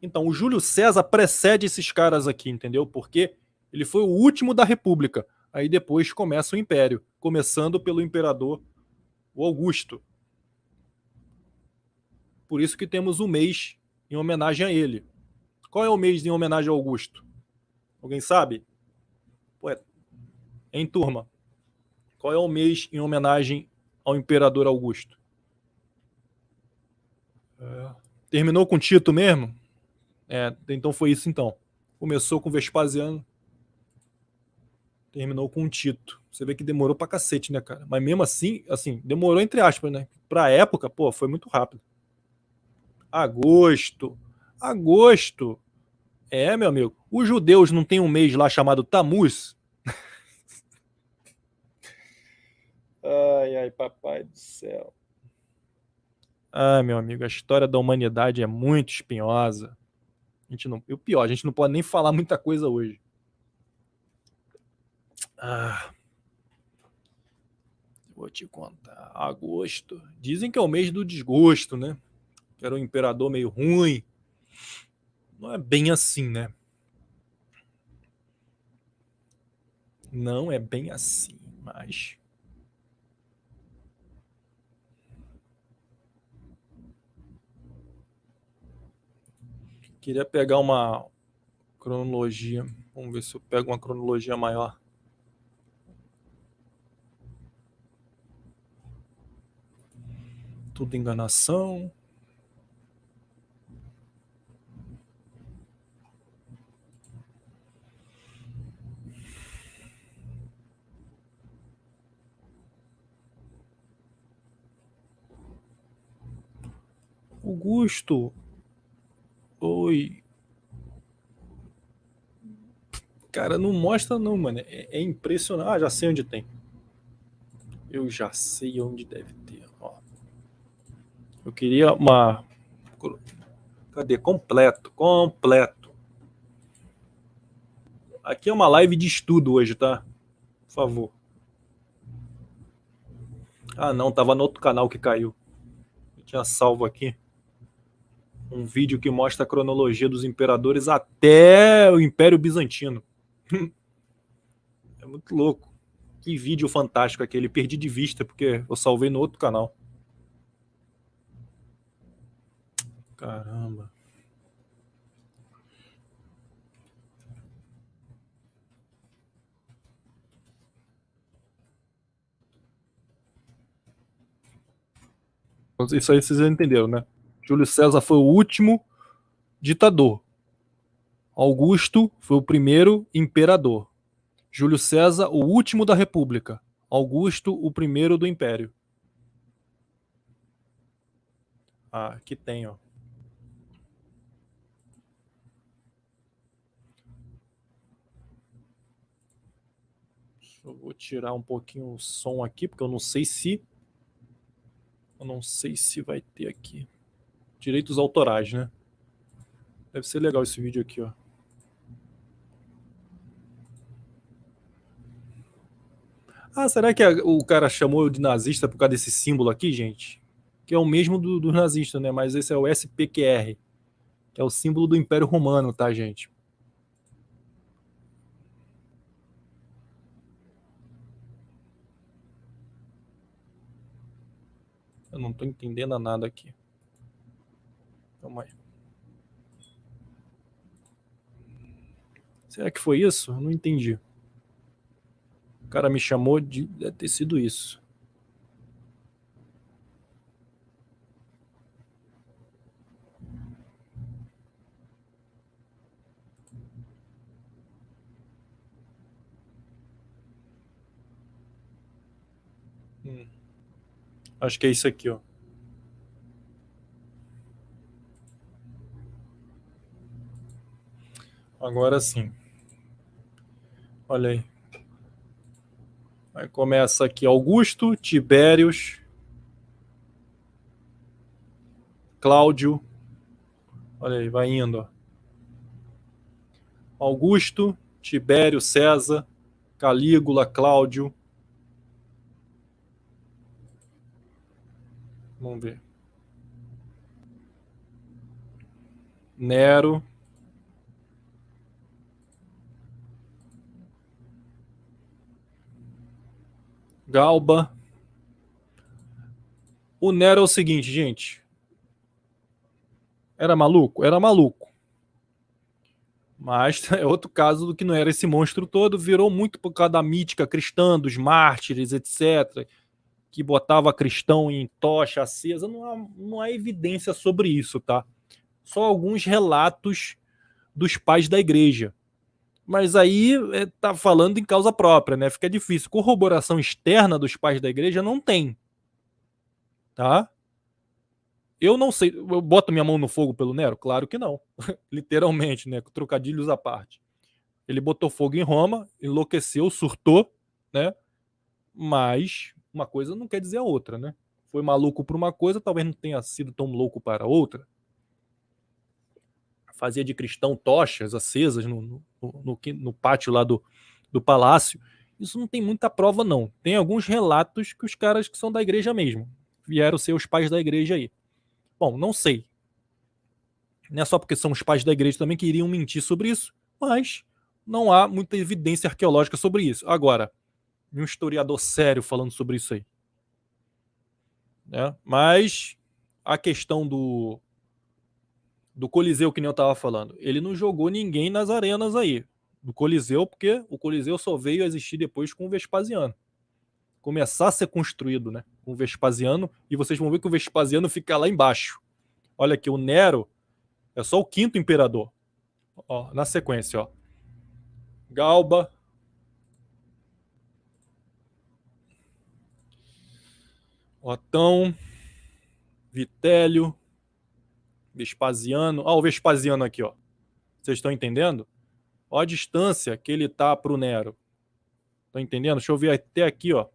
Então, o Júlio César precede esses caras aqui, entendeu? Porque ele foi o último da República. Aí depois começa o Império, começando pelo imperador o Augusto. Por isso que temos um mês em homenagem a ele. Qual é o mês em homenagem ao Augusto? Alguém sabe? Ué, em turma. Qual é o mês em homenagem ao imperador Augusto? Terminou com Tito mesmo? Então foi isso então. Começou com Vespasiano, terminou com Tito. Você vê que demorou pra cacete, né, cara? Mas mesmo assim, demorou entre aspas, né? Pra época, pô, foi muito rápido. Agosto. Agosto. Meu amigo. Os judeus não tem um mês lá chamado Tammuz? Ai, ai, papai do céu. Ah, meu amigo, a história da humanidade é muito espinhosa. E o pior, a gente não pode nem falar muita coisa hoje. Vou te contar. Agosto. Dizem que é o mês do desgosto, né? Que era um imperador meio ruim. Não é bem assim, né? Não é bem assim, mas... Queria pegar uma cronologia. Vamos ver se eu pego uma cronologia maior. Tudo enganação. Augusto. Oi. Cara, não mostra não, mano. É impressionante. Ah, já sei onde tem. Eu já sei onde deve ter. Ó. Eu queria uma... Cadê? Completo. Completo. Aqui é uma live de estudo hoje, tá? Por favor. Ah, não. Tava no outro canal que caiu. Eu tinha salvo aqui um vídeo que mostra a cronologia dos imperadores até o Império Bizantino. É muito louco. Que vídeo fantástico aquele. Perdi de vista porque eu salvei no outro canal. Caramba. Isso aí vocês entenderam, né? Júlio César foi o último ditador. Augusto foi o primeiro imperador. Júlio César, o último da República. Augusto, o primeiro do Império. Ah, aqui tem, ó. Eu vou tirar um pouquinho o som aqui, porque eu não sei se vai ter aqui. Direitos autorais, né? Deve ser legal esse vídeo aqui, ó. Ah, será que o cara chamou eu de nazista por causa desse símbolo aqui, gente? Que é o mesmo do nazista, né? Mas esse é o SPQR, que é o símbolo do Império Romano, tá, gente? Eu não tô entendendo nada aqui. Calma aí. Será que foi isso? Eu não entendi. O cara me chamou de... Deve ter sido isso. Acho que é isso aqui, ó. Agora sim. Olha aí. Aí começa aqui Augusto, Tibérios, Cláudio. Olha aí, vai indo, ó. Augusto, Tibério, César, Calígula, Cláudio. Vamos ver. Nero. Galba. O Nero é o seguinte, gente. Era maluco? Era maluco. Mas é outro caso do que não era esse monstro todo. Virou muito por causa da mítica cristã, dos mártires, etc. Que botava cristão em tocha acesa. Não há evidência sobre isso, tá? Só alguns relatos dos pais da igreja. Mas aí tá falando em causa própria, né? Fica difícil. Corroboração externa dos pais da igreja não tem, tá? Eu não sei. Eu boto minha mão no fogo pelo Nero? Claro que não. Literalmente, né? Com trocadilhos à parte. Ele botou fogo em Roma, enlouqueceu, surtou, né? Mas uma coisa não quer dizer a outra, né? Foi maluco por uma coisa, talvez não tenha sido tão louco para outra. Fazia de cristão tochas acesas no pátio lá do palácio. Isso não tem muita prova, não. Tem alguns relatos que os caras que são da igreja mesmo vieram ser os pais da igreja aí. Bom, não sei. Não é só porque são os pais da igreja também que iriam mentir sobre isso, mas não há muita evidência arqueológica sobre isso. Agora, um historiador sério falando sobre isso aí. Né? Mas a questão do Coliseu, que nem eu estava falando, ele não jogou ninguém nas arenas aí do Coliseu, porque o Coliseu só veio a existir depois com o Vespasiano. Começar a ser construído, né? Com o Vespasiano, e vocês vão ver que o Vespasiano fica lá embaixo. Olha aqui, o Nero é só o quinto imperador. Ó, na sequência, ó. Galba, Otão, Vitélio, Vespasiano. Ó, o Vespasiano aqui, ó. Vocês estão entendendo? Ó a distância que ele tá pro Nero. Estão entendendo? Deixa eu ver até aqui, ó.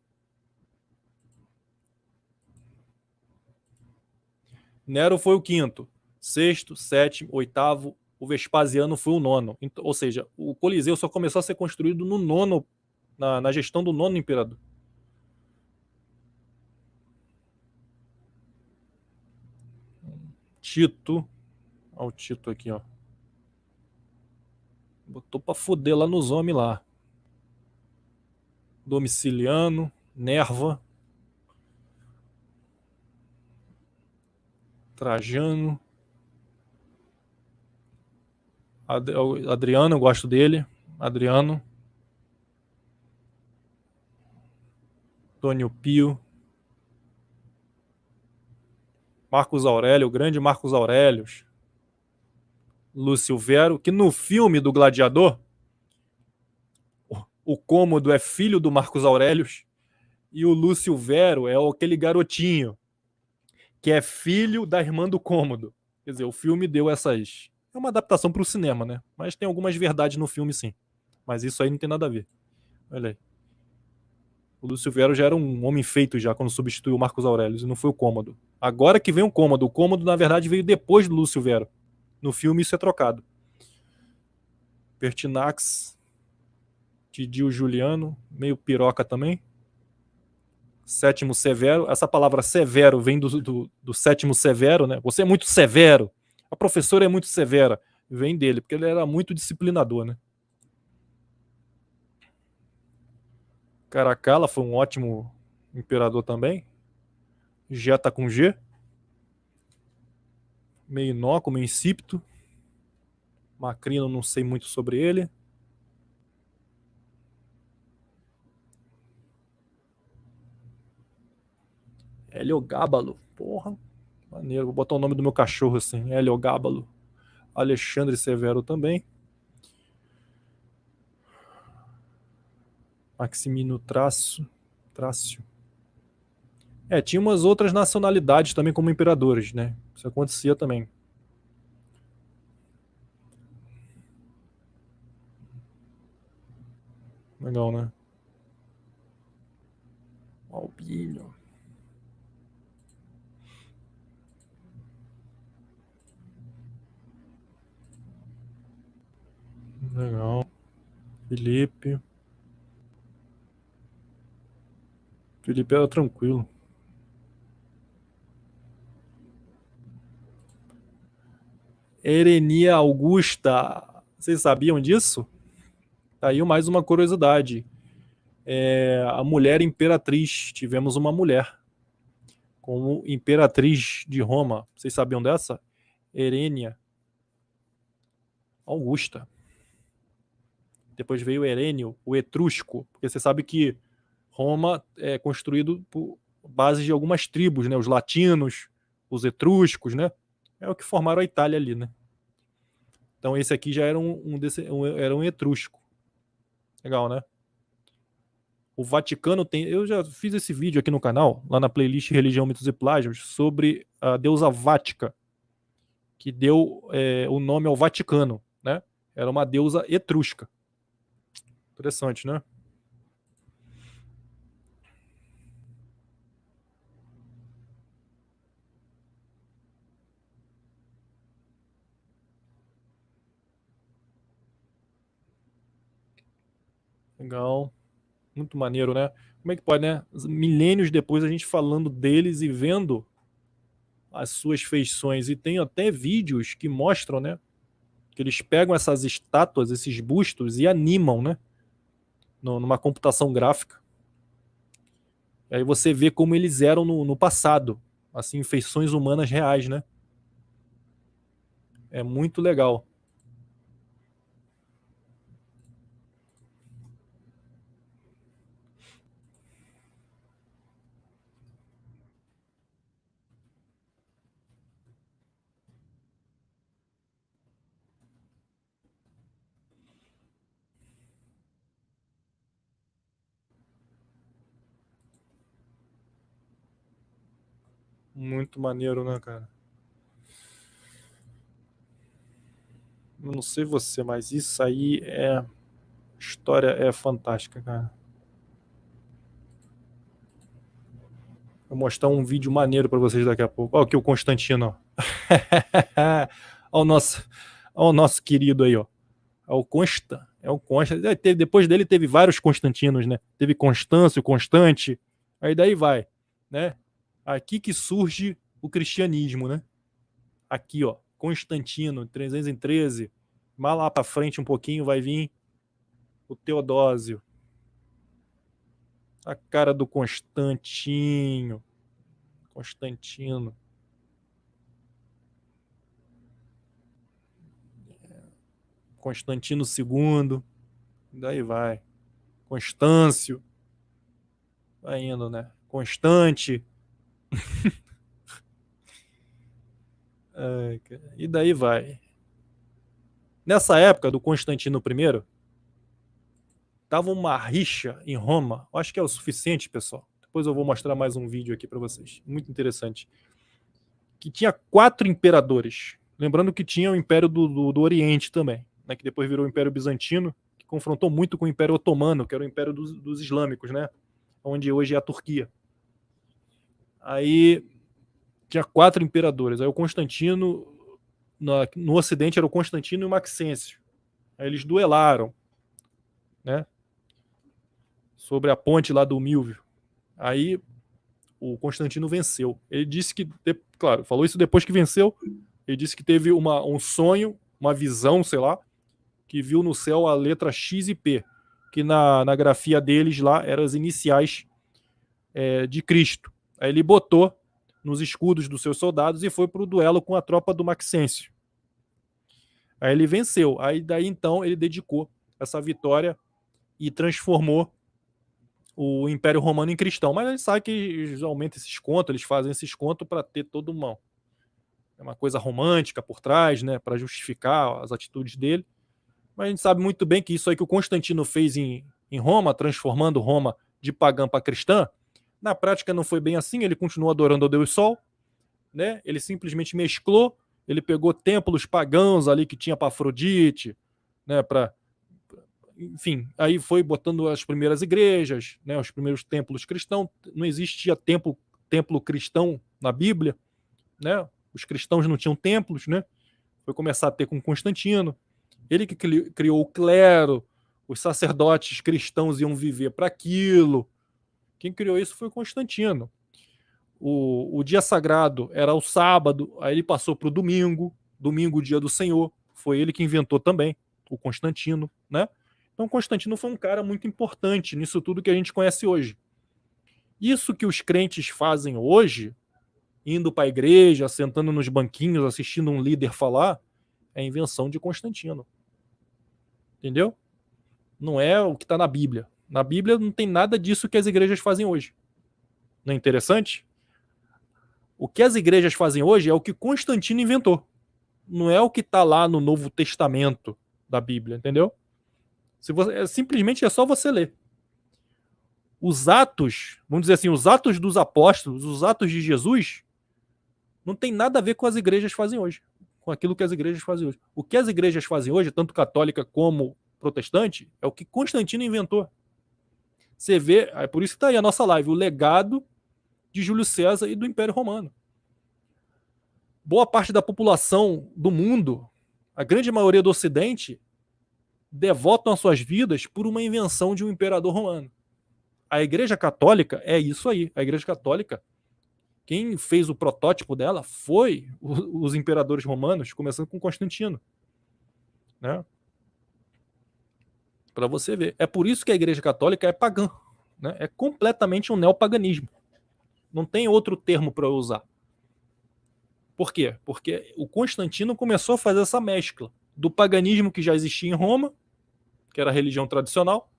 Nero foi o quinto. Sexto, sétimo, oitavo. O Vespasiano foi o nono. Ou seja, o Coliseu só começou a ser construído no nono, na gestão do nono imperador. Tito. Olha o Tito aqui, ó. Botou pra foder lá nos homens lá. Domiciliano, Nerva, Trajano, Adriano, eu gosto dele. Adriano, Antônio Pio, Marcos Aurélio, o grande Marcos Aurélio, Lúcio Vero, que no filme do Gladiador, o Cômodo é filho do Marcos Aurélio e o Lúcio Vero é aquele garotinho que é filho da irmã do Cômodo. Quer dizer, o filme deu essas... É uma adaptação para o cinema, né? Mas tem algumas verdades no filme, sim. Mas isso aí não tem nada a ver. Olha aí. O Lúcio Vero já era um homem feito já quando substituiu o Marcos Aurélio, e não foi o Cômodo. Agora que vem o Cômodo. O Cômodo, na verdade, veio depois do Lúcio Vero. No filme isso é trocado. Pertinax, Didio Juliano, meio piroca também. Sétimo Severo. Essa palavra severo vem do sétimo Severo, né? Você é muito severo. A professora é muito severa. Vem dele, porque ele era muito disciplinador, né? Caracalla foi um ótimo imperador também. Jeta com G. Meio inócuo, meio insípido. Macrino, não sei muito sobre ele. Heliogábalo. Porra, maneiro. Vou botar o nome do meu cachorro assim. Heliogábalo. Alexandre Severo também. Maximino Trácio. Tinha umas outras nacionalidades também como imperadores, né? Isso acontecia também. Legal, né? Albino. Legal. Felipe era tranquilo. Erenia Augusta. Vocês sabiam disso? Tá aí mais uma curiosidade. A mulher imperatriz. Tivemos uma mulher como imperatriz de Roma. Vocês sabiam dessa? Erenia Augusta. Depois veio Herênio, o etrusco, porque você sabe que Roma é construído por base de algumas tribos, né? Os latinos, os etruscos, né? É o que formaram a Itália ali, né? Então esse aqui já era era um etrusco. Legal, né? O Vaticano tem... Eu já fiz esse vídeo aqui no canal, lá na playlist Religião, Mitos e Plágios, sobre a deusa Vática, que deu o nome ao Vaticano, né? Era uma deusa etrusca. Interessante, né? Legal. Muito maneiro, né? Como é que pode, né? Milênios depois a gente falando deles e vendo as suas feições. E tem até vídeos que mostram, né? Que eles pegam essas estátuas, esses bustos e animam, né? Numa computação gráfica. E aí você vê como eles eram no passado. Assim, feições humanas reais, né? É muito legal. Muito maneiro, né, cara? Eu não sei você, mas isso aí é... História é fantástica, cara. Vou mostrar um vídeo maneiro pra vocês daqui a pouco. Olha aqui o Constantino, ó. Olha o nosso querido aí, ó. É o Consta. É o Consta. Depois dele teve vários Constantinos, né? Teve Constâncio, Constante. Aí daí vai, né? Aqui que surge o cristianismo, né? Aqui, ó. Constantino, 313. Mais lá pra frente um pouquinho vai vir o Teodósio. A cara do Constantino. Constantino II. Daí vai. Constâncio. Vai indo, né? Constante. E daí vai. Nessa época do Constantino I, tava uma rixa em Roma. Eu acho que é o suficiente, pessoal. Depois eu vou mostrar mais um vídeo aqui para vocês. Muito interessante. Que tinha 4 imperadores. Lembrando que tinha o Império do Oriente também, né, que depois virou o Império Bizantino, que confrontou muito com o Império Otomano, que era o Império dos Islâmicos, né, onde hoje é a Turquia. Aí tinha 4 imperadores. Aí o Constantino, no Ocidente era o Constantino e o Maxêncio. Aí eles duelaram, né, sobre a ponte lá do Milvio. Aí o Constantino venceu. Ele disse que, claro, falou isso depois que venceu. Ele disse que teve um sonho, uma visão, sei lá, que viu no céu a letra X e P, que na grafia deles lá eram as iniciais de Cristo. Aí ele botou nos escudos dos seus soldados e foi para o duelo com a tropa do Maxêncio. Aí ele venceu. Aí daí então ele dedicou essa vitória e transformou o Império Romano em cristão. Mas a gente sabe que eles aumentam esses contos, eles fazem esses contos para ter todo uma coisa romântica por trás, né, para justificar as atitudes dele. Mas a gente sabe muito bem que isso aí que o Constantino fez em Roma, transformando Roma de pagã para cristã, na prática não foi bem assim. Ele continuou adorando ao Deus Sol, né? Ele simplesmente mesclou, ele pegou templos pagãos ali que tinha para Afrodite, né, enfim, aí foi botando as primeiras igrejas, né, os primeiros templos cristãos. Não existia templo cristão na Bíblia, né? Os cristãos não tinham templos, né? Foi começar a ter com Constantino. Ele que criou o clero, os sacerdotes cristãos iam viver para aquilo. Quem criou isso foi Constantino. O dia sagrado era o sábado, aí ele passou para o domingo, o dia do Senhor. Foi ele que inventou também, o Constantino, né? Então Constantino foi um cara muito importante nisso tudo que a gente conhece hoje. Isso que os crentes fazem hoje, indo para a igreja, sentando nos banquinhos, assistindo um líder falar, é invenção de Constantino. Entendeu? Não é o que está na Bíblia. Na Bíblia não tem nada disso que as igrejas fazem hoje. Não é interessante? O que as igrejas fazem hoje é o que Constantino inventou. Não é o que está lá no Novo Testamento da Bíblia, entendeu? Simplesmente é só você ler. Os atos, vamos dizer assim, os atos dos apóstolos, os atos de Jesus, não tem nada a ver com as igrejas fazem hoje, com aquilo que as igrejas fazem hoje. O que as igrejas fazem hoje, tanto católica como protestante, é o que Constantino inventou. Você vê, é por isso que está aí a nossa live, o legado de Júlio César e do Império Romano. Boa parte da população do mundo, a grande maioria do Ocidente, devotam as suas vidas por uma invenção de um imperador romano. A Igreja Católica é isso aí. A Igreja Católica, quem fez o protótipo dela foi os imperadores romanos, começando com Constantino, né? Para você ver. É por isso que a Igreja Católica é pagã, né? É completamente um neopaganismo. Não tem outro termo para eu usar. Por quê? Porque o Constantino começou a fazer essa mescla do paganismo que já existia em Roma, que era a religião tradicional,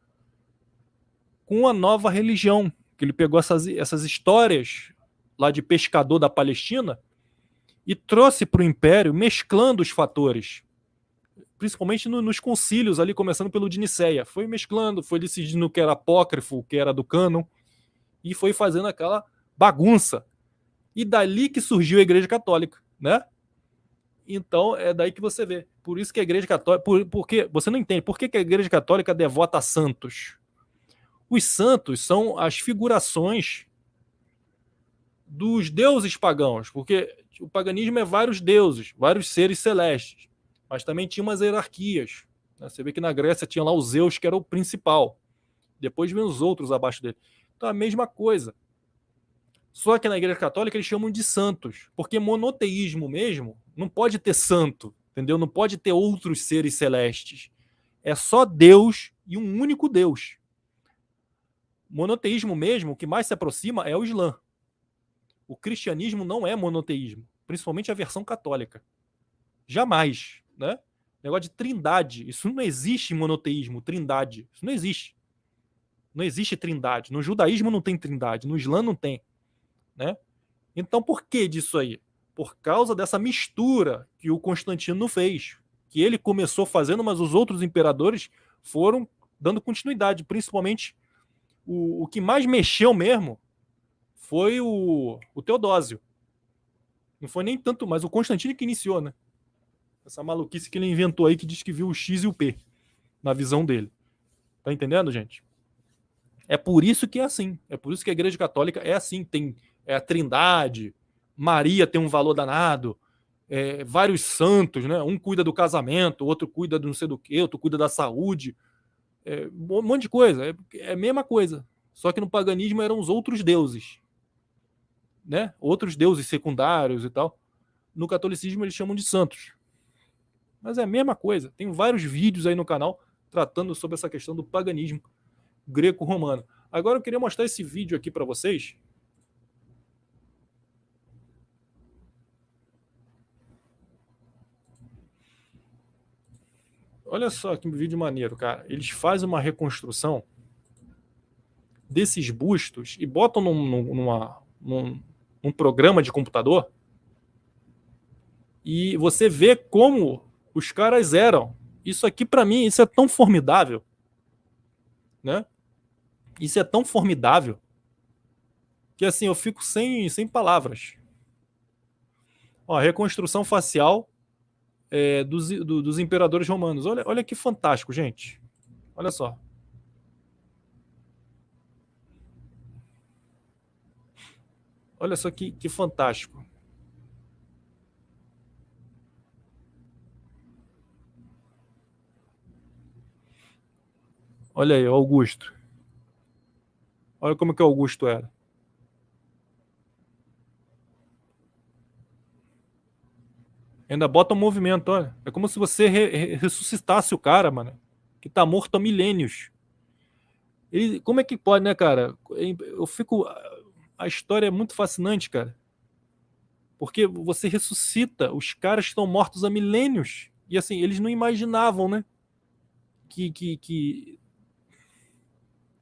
com a nova religião, que ele pegou essas histórias lá de pescador da Palestina e trouxe para o Império, mesclando os fatores, principalmente nos concílios ali, começando pelo de Nicéia. Foi mesclando, foi decidindo o que era apócrifo, o que era do cânon, e foi fazendo aquela bagunça. E dali que surgiu a Igreja Católica, né? Então é daí que você vê. Por isso que a Igreja Católica, porque você não entende, por que a Igreja Católica devota a santos? Os santos são as figurações dos deuses pagãos, porque o paganismo é vários deuses, vários seres celestes, mas também tinha umas hierarquias. Você vê que na Grécia tinha lá o Zeus, que era o principal. Depois vem os outros abaixo dele. Então a mesma coisa. Só que na Igreja Católica eles chamam de santos, porque monoteísmo mesmo não pode ter santo, entendeu? Não pode ter outros seres celestes. É só Deus e um único Deus. Monoteísmo mesmo, o que mais se aproxima é o Islã. O cristianismo não é monoteísmo, principalmente a versão católica. Jamais, né? Negócio de trindade, isso não existe em monoteísmo, trindade, isso não existe. Não existe trindade. No judaísmo não tem trindade, no Islã não tem, né? Então por que disso aí? Por causa dessa mistura que o Constantino fez, que ele começou fazendo, mas os outros imperadores foram dando continuidade. Principalmente o que mais mexeu mesmo foi o Teodósio. Não foi nem tanto, mas o Constantino que iniciou, né? Essa maluquice que ele inventou aí, que diz que viu o X e o P na visão dele. Tá entendendo, gente? É por isso que é assim. É por isso que a Igreja Católica é assim. Tem a Trindade, Maria tem um valor danado, vários santos, né? Um cuida do casamento, outro cuida do não sei do que, outro cuida da saúde, um monte de coisa. É a mesma coisa. Só que no paganismo eram os outros deuses, né? Outros deuses secundários e tal. No catolicismo eles chamam de santos. Mas é a mesma coisa. Tem vários vídeos aí no canal tratando sobre essa questão do paganismo greco-romano. Agora eu queria mostrar esse vídeo aqui para vocês. Olha só que vídeo maneiro, cara. Eles fazem uma reconstrução desses bustos e botam num programa de computador e você vê como os caras eram. Isso aqui, para mim, isso é tão formidável, né? Isso é tão formidável que, assim, eu fico sem palavras. Ó, reconstrução facial dos imperadores romanos. Olha que fantástico, gente. Olha só. Olha só que fantástico. Olha aí, Augusto. Olha como que Augusto era. Ainda bota um movimento, olha. É como se você ressuscitasse o cara, mano. Que tá morto há milênios. Como é que pode, né, cara? Eu fico. A história é muito fascinante, cara. Porque você ressuscita os caras que estão mortos há milênios. E assim, eles não imaginavam, né? Que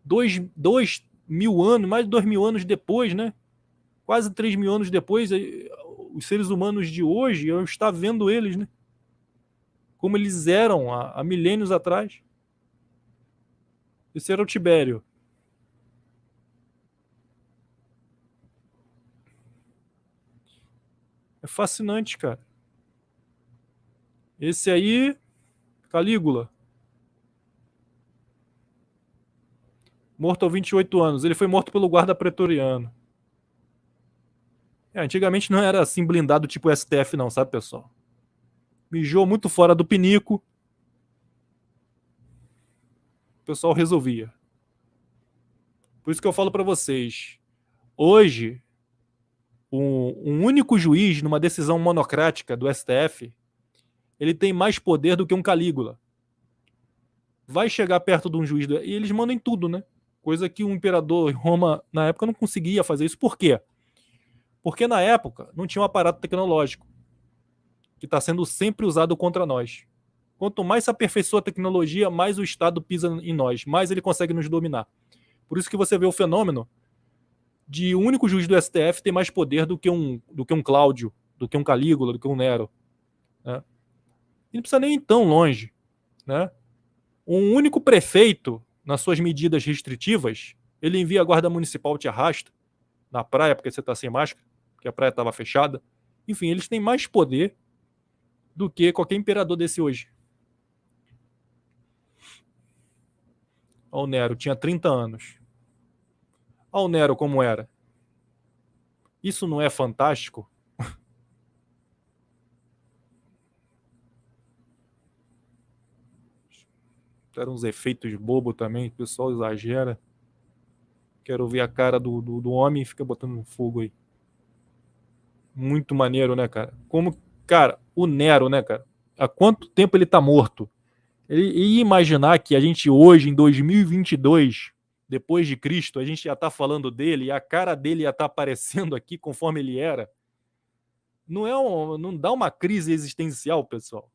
2.000 anos, mais de 2.000 anos depois, né? Quase 3.000 anos depois, os seres humanos de hoje, eu estou vendo eles, né? Como eles eram há milênios atrás. Esse era o Tibério. É fascinante, cara. Esse aí, Calígula. Morto aos 28 anos. Ele foi morto pelo guarda pretoriano. Antigamente não era assim blindado tipo STF não, sabe, pessoal? Mijou muito fora do pinico. O pessoal resolvia. Por isso que eu falo para vocês. Hoje, um único juiz numa decisão monocrática do STF, ele tem mais poder do que um Calígula. Vai chegar perto de um juiz e eles mandam em tudo, né? Coisa que o imperador em Roma na época não conseguia fazer isso. Por quê? Porque na época não tinha um aparato tecnológico que está sendo sempre usado contra nós. Quanto mais se aperfeiçoa a tecnologia, mais o Estado pisa em nós, mais ele consegue nos dominar. Por isso que você vê o fenômeno de um único juiz do STF ter mais poder do que um Cláudio, do que um Calígula, do que um Nero. Né? E não precisa nem ir tão longe. Né? Um único prefeito, nas suas medidas restritivas, ele envia a guarda municipal, te arrasta na praia porque você está sem máscara, porque a praia estava fechada. Enfim, eles têm mais poder do que qualquer imperador desse hoje. O Nero tinha 30 anos. Olha o Nero como era. Isso não é fantástico? Eram uns efeitos bobos também, o pessoal exagera. Quero ver a cara do homem e fica botando fogo aí. Muito maneiro, né, cara? Como, cara, o Nero, né, cara? Há quanto tempo ele tá morto? Ele ia imaginar que a gente hoje, em 2022, depois de Cristo, a gente já tá falando dele e a cara dele ia estar aparecendo aqui conforme ele era. Não dá uma crise existencial, pessoal?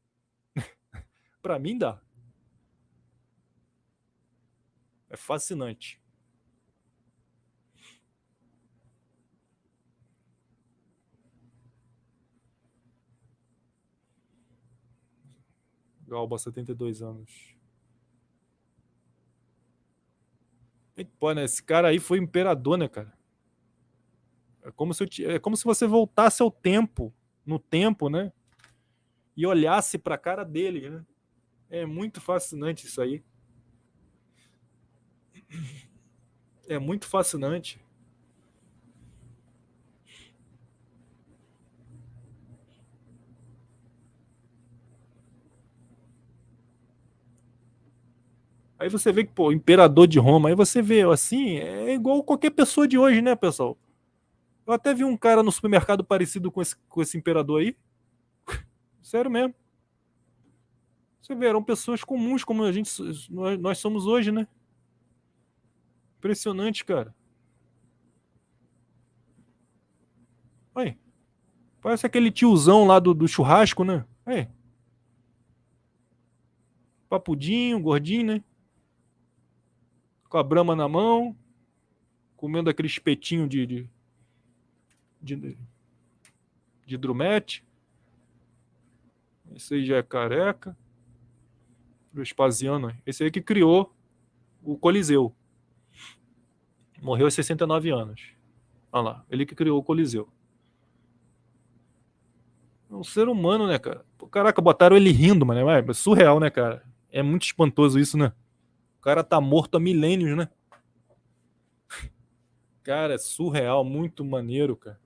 Para mim dá. É fascinante. Galba, 72 anos. Pô, né? Esse cara aí foi imperador, né, cara? É como se você voltasse ao tempo, no tempo, né? E olhasse pra cara dele, né? É muito fascinante isso aí. É muito fascinante. Aí você vê que, pô, imperador de Roma, aí você vê, assim, é igual qualquer pessoa de hoje, né, pessoal? Eu até vi um cara no supermercado parecido com esse imperador aí. Sério mesmo. Você vê, eram pessoas comuns como a gente, nós somos hoje, né? Impressionante, cara. Aí, parece aquele tiozão lá do churrasco, né? Aí, papudinho, gordinho, né? Com a brama na mão, comendo aquele espetinho de, de drumete. Esse aí já é careca. Vespasiano. Esse aí que criou o Coliseu. Morreu aos 69 anos. Olha lá, ele que criou o Coliseu. É um ser humano, né, cara? Pô, caraca, botaram ele rindo, mano. É surreal, né, cara? É muito espantoso isso, né? O cara tá morto há milênios, né? Cara, é surreal, muito maneiro, cara.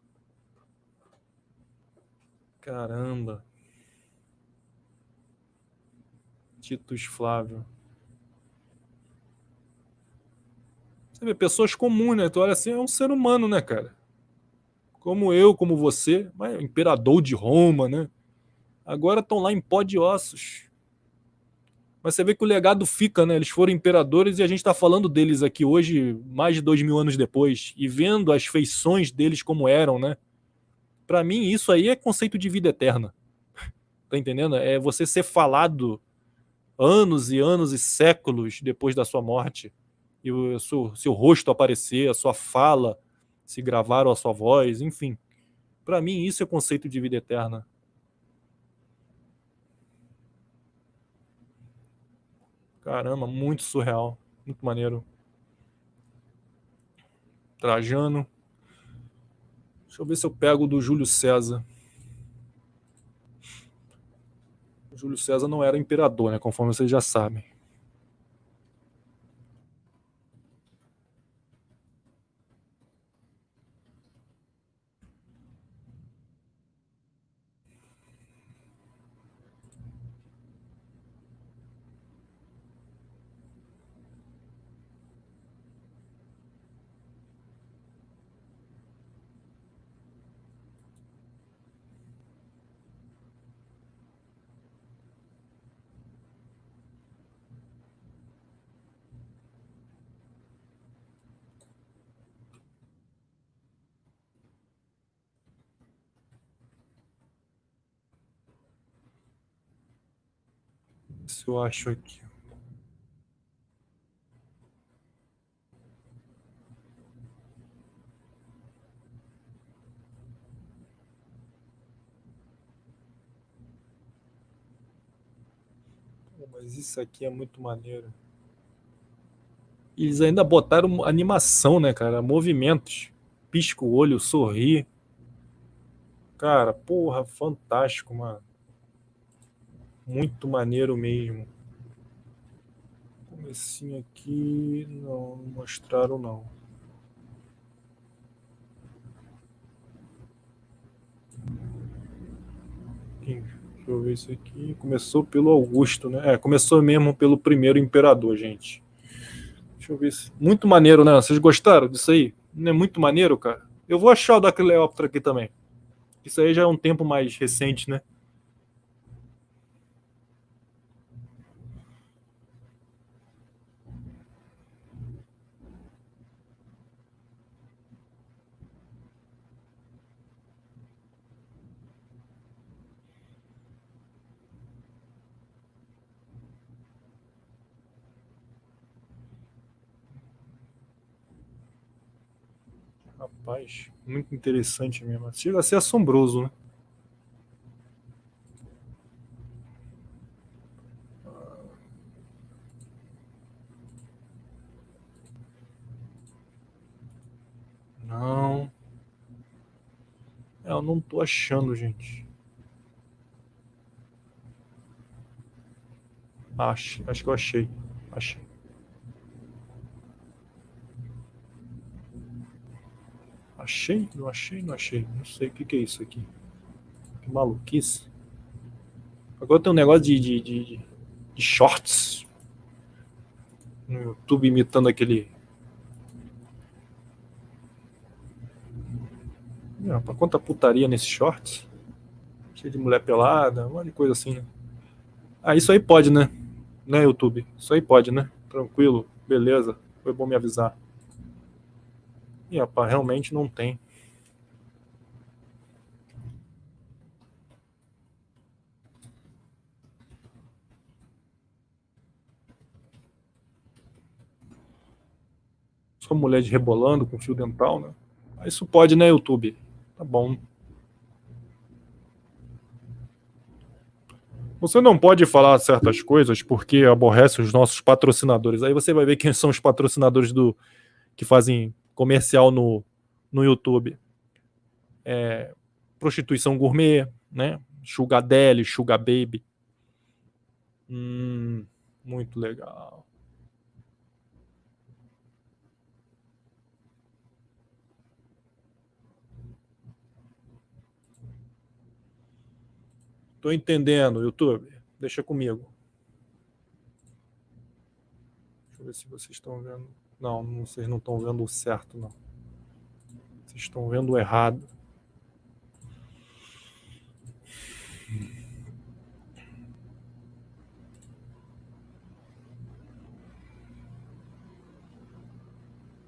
Caramba. Titus Flávio. Você vê, pessoas comuns, né? Tu olha assim, é um ser humano, né, cara? Como eu, como você, mas imperador de Roma, né? Agora estão lá em pó de ossos. Mas você vê que o legado fica, né? Eles foram imperadores e a gente está falando deles aqui hoje, mais de 2000 anos depois, e vendo as feições deles como eram, né? Para mim, isso aí é conceito de vida eterna. Tá entendendo? É você ser falado anos e anos e séculos depois da sua morte. E o seu rosto aparecer, a sua fala se gravaram a sua voz, enfim. Para mim, isso é conceito de vida eterna. Caramba, muito surreal. Muito maneiro. Trajano. Deixa eu ver se eu pego do Júlio César. O Júlio César não era imperador, né? Conforme vocês já sabem. Se eu acho aqui. Pô, mas isso aqui é muito maneiro. Eles ainda botaram animação, né, cara? Movimentos. Pisca o olho, sorri. Cara, porra, fantástico, mano. Muito maneiro mesmo. Comecinho aqui. Não, não mostraram, não. Deixa eu ver isso aqui. Começou pelo Augusto, né? É, começou mesmo pelo primeiro imperador, gente. Deixa eu ver se. Muito maneiro, né? Vocês gostaram disso aí? Não é muito maneiro, cara? Eu vou achar o da Cleópatra aqui também. Isso aí já é um tempo mais recente, né? Rapaz, muito interessante mesmo. Chega a ser assombroso, né? Eu não tô achando, gente. Acho que eu achei. Achei. Achei? Não achei, não achei. Não sei o que é isso aqui. Que maluquice. Agora tem um negócio de shorts no YouTube imitando aquele. Pra quanta putaria nesses shorts? Cheio de mulher pelada, um monte de coisa assim, né? Ah, isso aí pode, né? Né, YouTube? Isso aí pode, né? Tranquilo, beleza. Foi bom me avisar. E, rapaz, realmente não tem. Só mulher de rebolando com fio dental, né? Ah, isso pode, né, YouTube? Tá bom. Você não pode falar certas coisas porque aborrece os nossos patrocinadores. Aí você vai ver quem são os patrocinadores do que fazem comercial no YouTube. Prostituição gourmet, né? Sugar Daddy, Sugar Baby. Muito legal. Tô entendendo, YouTube. Deixa comigo. Deixa eu ver se vocês estão vendo. Não, vocês não estão vendo o certo, não. Vocês estão vendo o errado.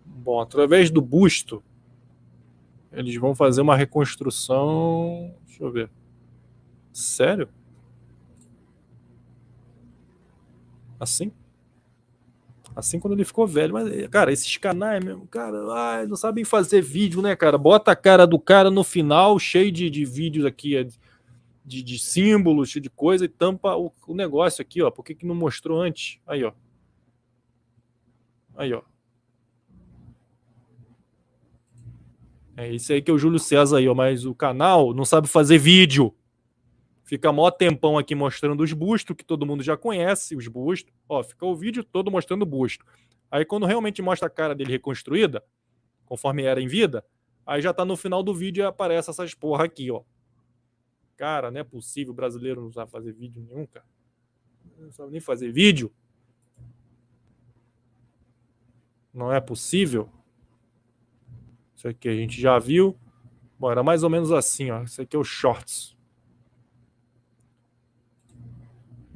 Bom, através do busto, eles vão fazer uma reconstrução. Deixa eu ver. Sério? Assim? Assim quando ele ficou velho. Mas, cara, esses canais mesmo, cara, não sabem fazer vídeo, né, cara? Bota a cara do cara no final, cheio de vídeos aqui, de símbolos, cheio de coisa, e tampa o negócio aqui, ó. Por que não mostrou antes? Aí, ó. Aí, ó. É isso aí que é o Júlio César aí, ó. Mas o canal não sabe fazer vídeo. Fica mó tempão aqui mostrando os bustos, que todo mundo já conhece, os bustos. Ó, fica o vídeo todo mostrando o busto. Aí quando realmente mostra a cara dele reconstruída, conforme era em vida, aí já tá no final do vídeo e aparece essas porra aqui, ó. Cara, não é possível, o brasileiro não sabe fazer vídeo nenhum, cara. Não sabe nem fazer vídeo. Não é possível. Isso aqui a gente já viu. Bom, era mais ou menos assim, ó. Isso aqui é o shorts.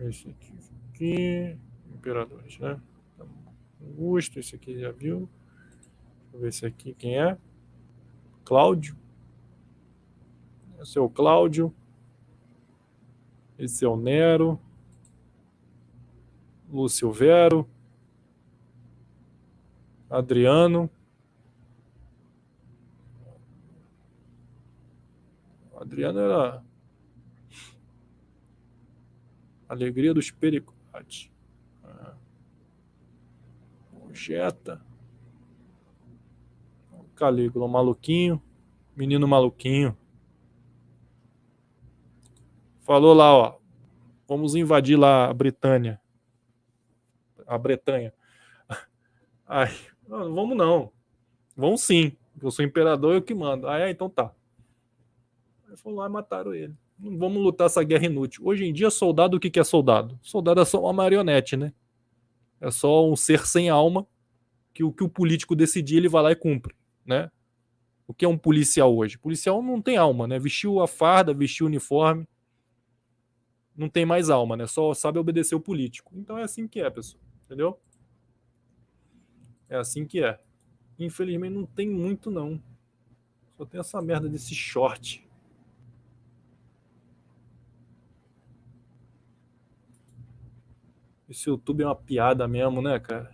Esse aqui. Imperadores, né? Augusto, esse aqui já viu. Deixa eu ver esse aqui quem é. Cláudio. Esse é o Cláudio. Esse é o Nero. Lúcio Vero. Adriano. Adriano era Alegria dos Pericotes. Jeta. Calígula, maluquinho. Menino maluquinho. Falou lá, ó. Vamos invadir lá a Britânia. A Bretanha. Ai, não vamos não. Vamos sim. Eu sou imperador, eu que mando. Então tá. Aí foram lá e mataram ele. Não vamos lutar essa guerra inútil. Hoje em dia, soldado, o que é soldado? Soldado é só uma marionete, né? É só um ser sem alma que o político decidir, ele vai lá e cumpre, né? O que é um policial hoje? Policial não tem alma, né? Vestiu a farda, vestiu o uniforme, não tem mais alma, né? Só sabe obedecer o político. Então é assim que é, pessoal. Entendeu? É assim que é. Infelizmente não tem muito, não. Só tem essa merda desse short. Esse YouTube é uma piada mesmo, né, cara?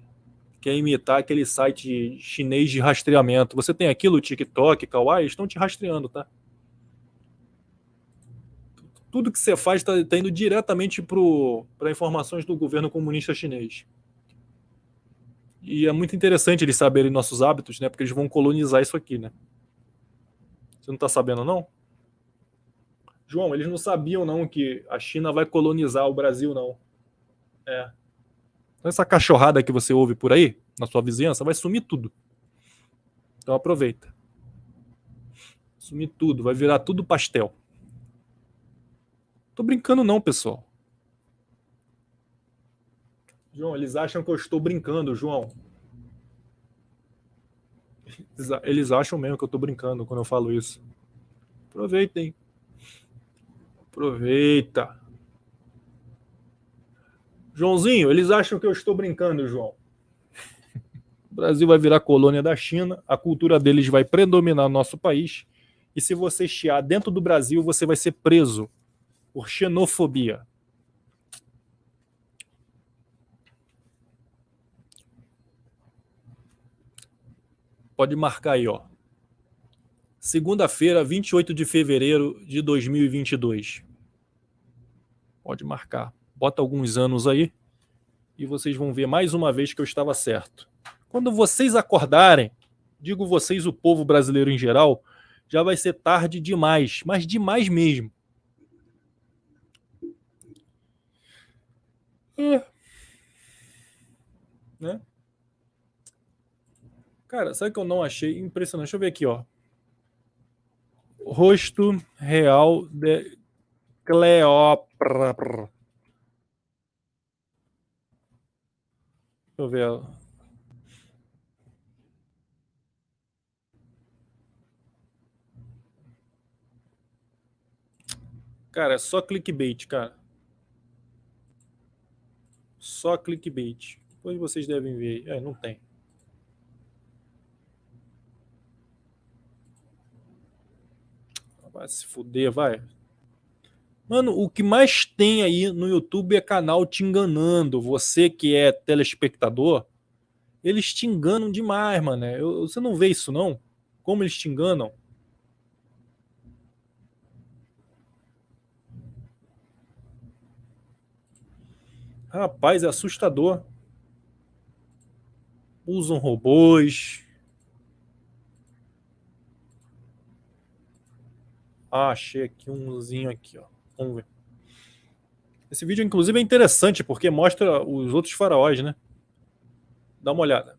Quer imitar aquele site chinês de rastreamento. Você tem aquilo, TikTok, Kawaii, estão te rastreando, tá? Tudo que você faz está indo diretamente para informações do governo comunista chinês. E é muito interessante eles saberem nossos hábitos, né? Porque eles vão colonizar isso aqui, né? Você não tá sabendo, não? João, eles não sabiam não que a China vai colonizar o Brasil, não. Então, essa cachorrada que você ouve por aí, na sua vizinhança, vai sumir tudo. Então aproveita. Sumir tudo, vai virar tudo pastel. Tô brincando não, pessoal. João, eles acham que eu estou brincando, João. Eles acham mesmo que eu tô brincando quando eu falo isso. Aproveitem. Aproveita. Joãozinho, eles acham que eu estou brincando, João. O Brasil vai virar colônia da China, a cultura deles vai predominar no nosso país, e se você chiar dentro do Brasil, você vai ser preso por xenofobia. Pode marcar aí, ó. Segunda-feira, 28 de fevereiro de 2022. Pode marcar. Bota alguns anos aí e vocês vão ver mais uma vez que eu estava certo. Quando vocês acordarem, digo vocês, o povo brasileiro em geral, já vai ser tarde demais, mas demais mesmo. Né? Cara, sabe o que eu não achei? Impressionante. Deixa eu ver aqui, ó. Rosto real de Cleópatra. Deixa eu ver. Cara, é só clickbait, cara. Só clickbait. Depois vocês devem ver. Não tem. Vai se fuder, vai. Mano, o que mais tem aí no YouTube é canal te enganando. Você que é telespectador, eles te enganam demais, mano. Você não vê isso, não? Como eles te enganam? Rapaz, é assustador. Usam robôs. Achei aqui umzinho aqui, ó. Vamos ver. Esse vídeo, inclusive, é interessante porque mostra os outros faraós, né? Dá uma olhada.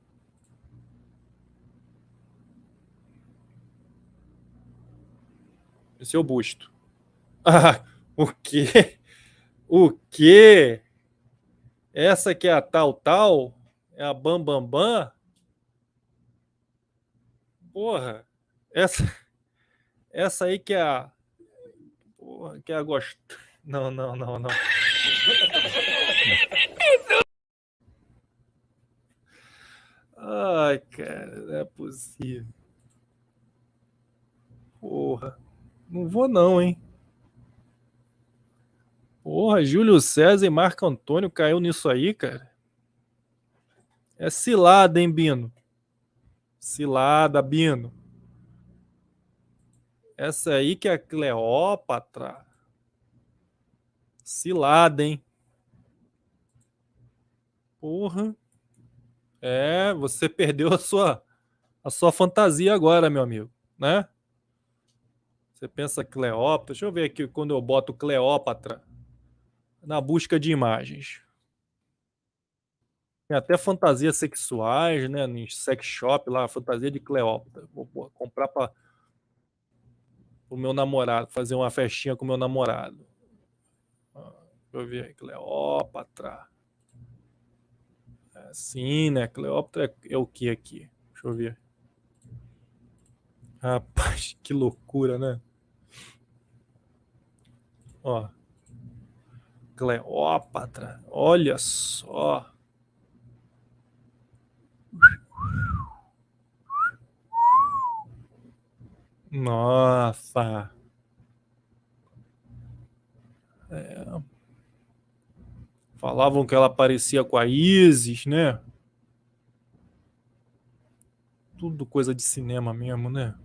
Esse é o busto. Ah, o quê? O quê? Essa que é a tal? É a Bam? Porra. Essa aí que é a... Porra, que é a gost... Não. Ai, cara, não é possível. Porra. Não vou não, hein? Porra, Júlio César e Marco Antônio caiu nisso aí, cara. É cilada, hein, Bino? Cilada, Bino. Essa aí que é a Cleópatra. Cilada, hein? Porra. Você perdeu a sua fantasia agora, meu amigo, né? Você pensa Cleópatra. Deixa eu ver aqui quando eu boto Cleópatra na busca de imagens. Tem até fantasias sexuais, né? No sex shop lá, fantasia de Cleópatra. Vou comprar para o meu namorado, fazer uma festinha com o meu namorado. Deixa eu ver aí, Cleópatra. Sim, né? Cleópatra é o que aqui? Deixa eu ver. Rapaz, que loucura, né? Ó. Cleópatra. Olha só. Nossa. Falavam que ela parecia com a Isis, né? Tudo coisa de cinema mesmo, né?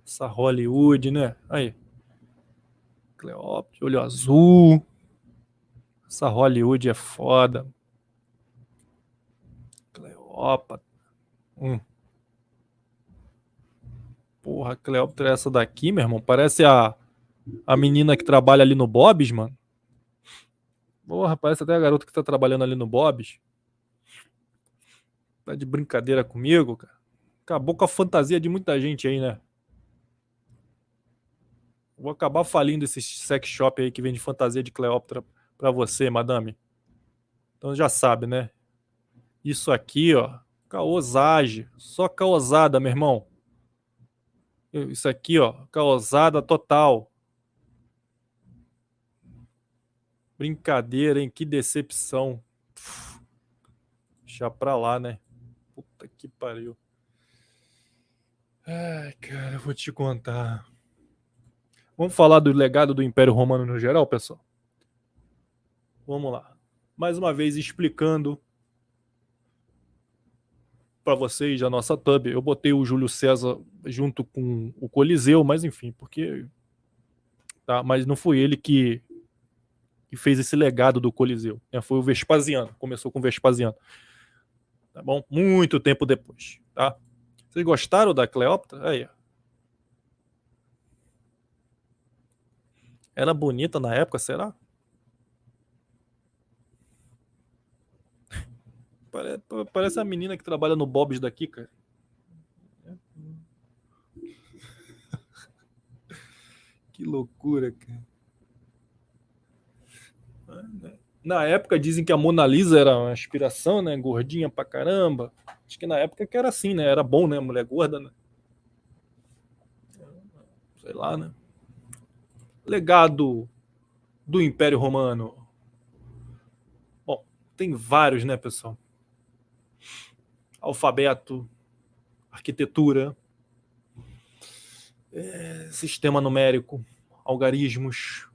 Essa Hollywood, né? Aí. Cleópatra, olho azul. Essa Hollywood é foda. Cleópatra. Porra, Cleópatra é essa daqui, meu irmão. Parece a A menina que trabalha ali no Bob's, mano. Porra, parece até a garota que tá trabalhando ali no Bob's. Tá de brincadeira comigo, cara. Acabou com a fantasia de muita gente aí, né? Vou acabar falindo esse sex shop aí que vende fantasia de Cleópatra pra você, madame. Então já sabe, né? Isso aqui, ó. Caosage. Só caosada, meu irmão. Isso aqui, ó. Caosada total. Brincadeira, hein? Que decepção. Deixa pra lá, né? Puta que pariu. Ai, cara, eu vou te contar. Vamos falar do legado do Império Romano no geral, pessoal? Vamos lá. Mais uma vez explicando para vocês a nossa thumb. Eu botei o Júlio César junto com o Coliseu, mas enfim, porque tá, mas não foi ele que fez esse legado do Coliseu, né? Foi o Vespasiano, começou com o Vespasiano. Tá bom? Muito tempo depois, tá? Vocês gostaram da Cleópatra? Aí, ó. Era bonita na época, será? Parece a menina que trabalha no Bob's daqui, cara. Que loucura, cara. Na época dizem que a Mona Lisa era uma inspiração, né? Gordinha pra caramba. Acho que na época que era assim, né? Era bom, né? Mulher gorda, né? Sei lá, né? Legado do Império Romano. Bom, tem vários, né, pessoal? Alfabeto, arquitetura, sistema numérico, algarismos,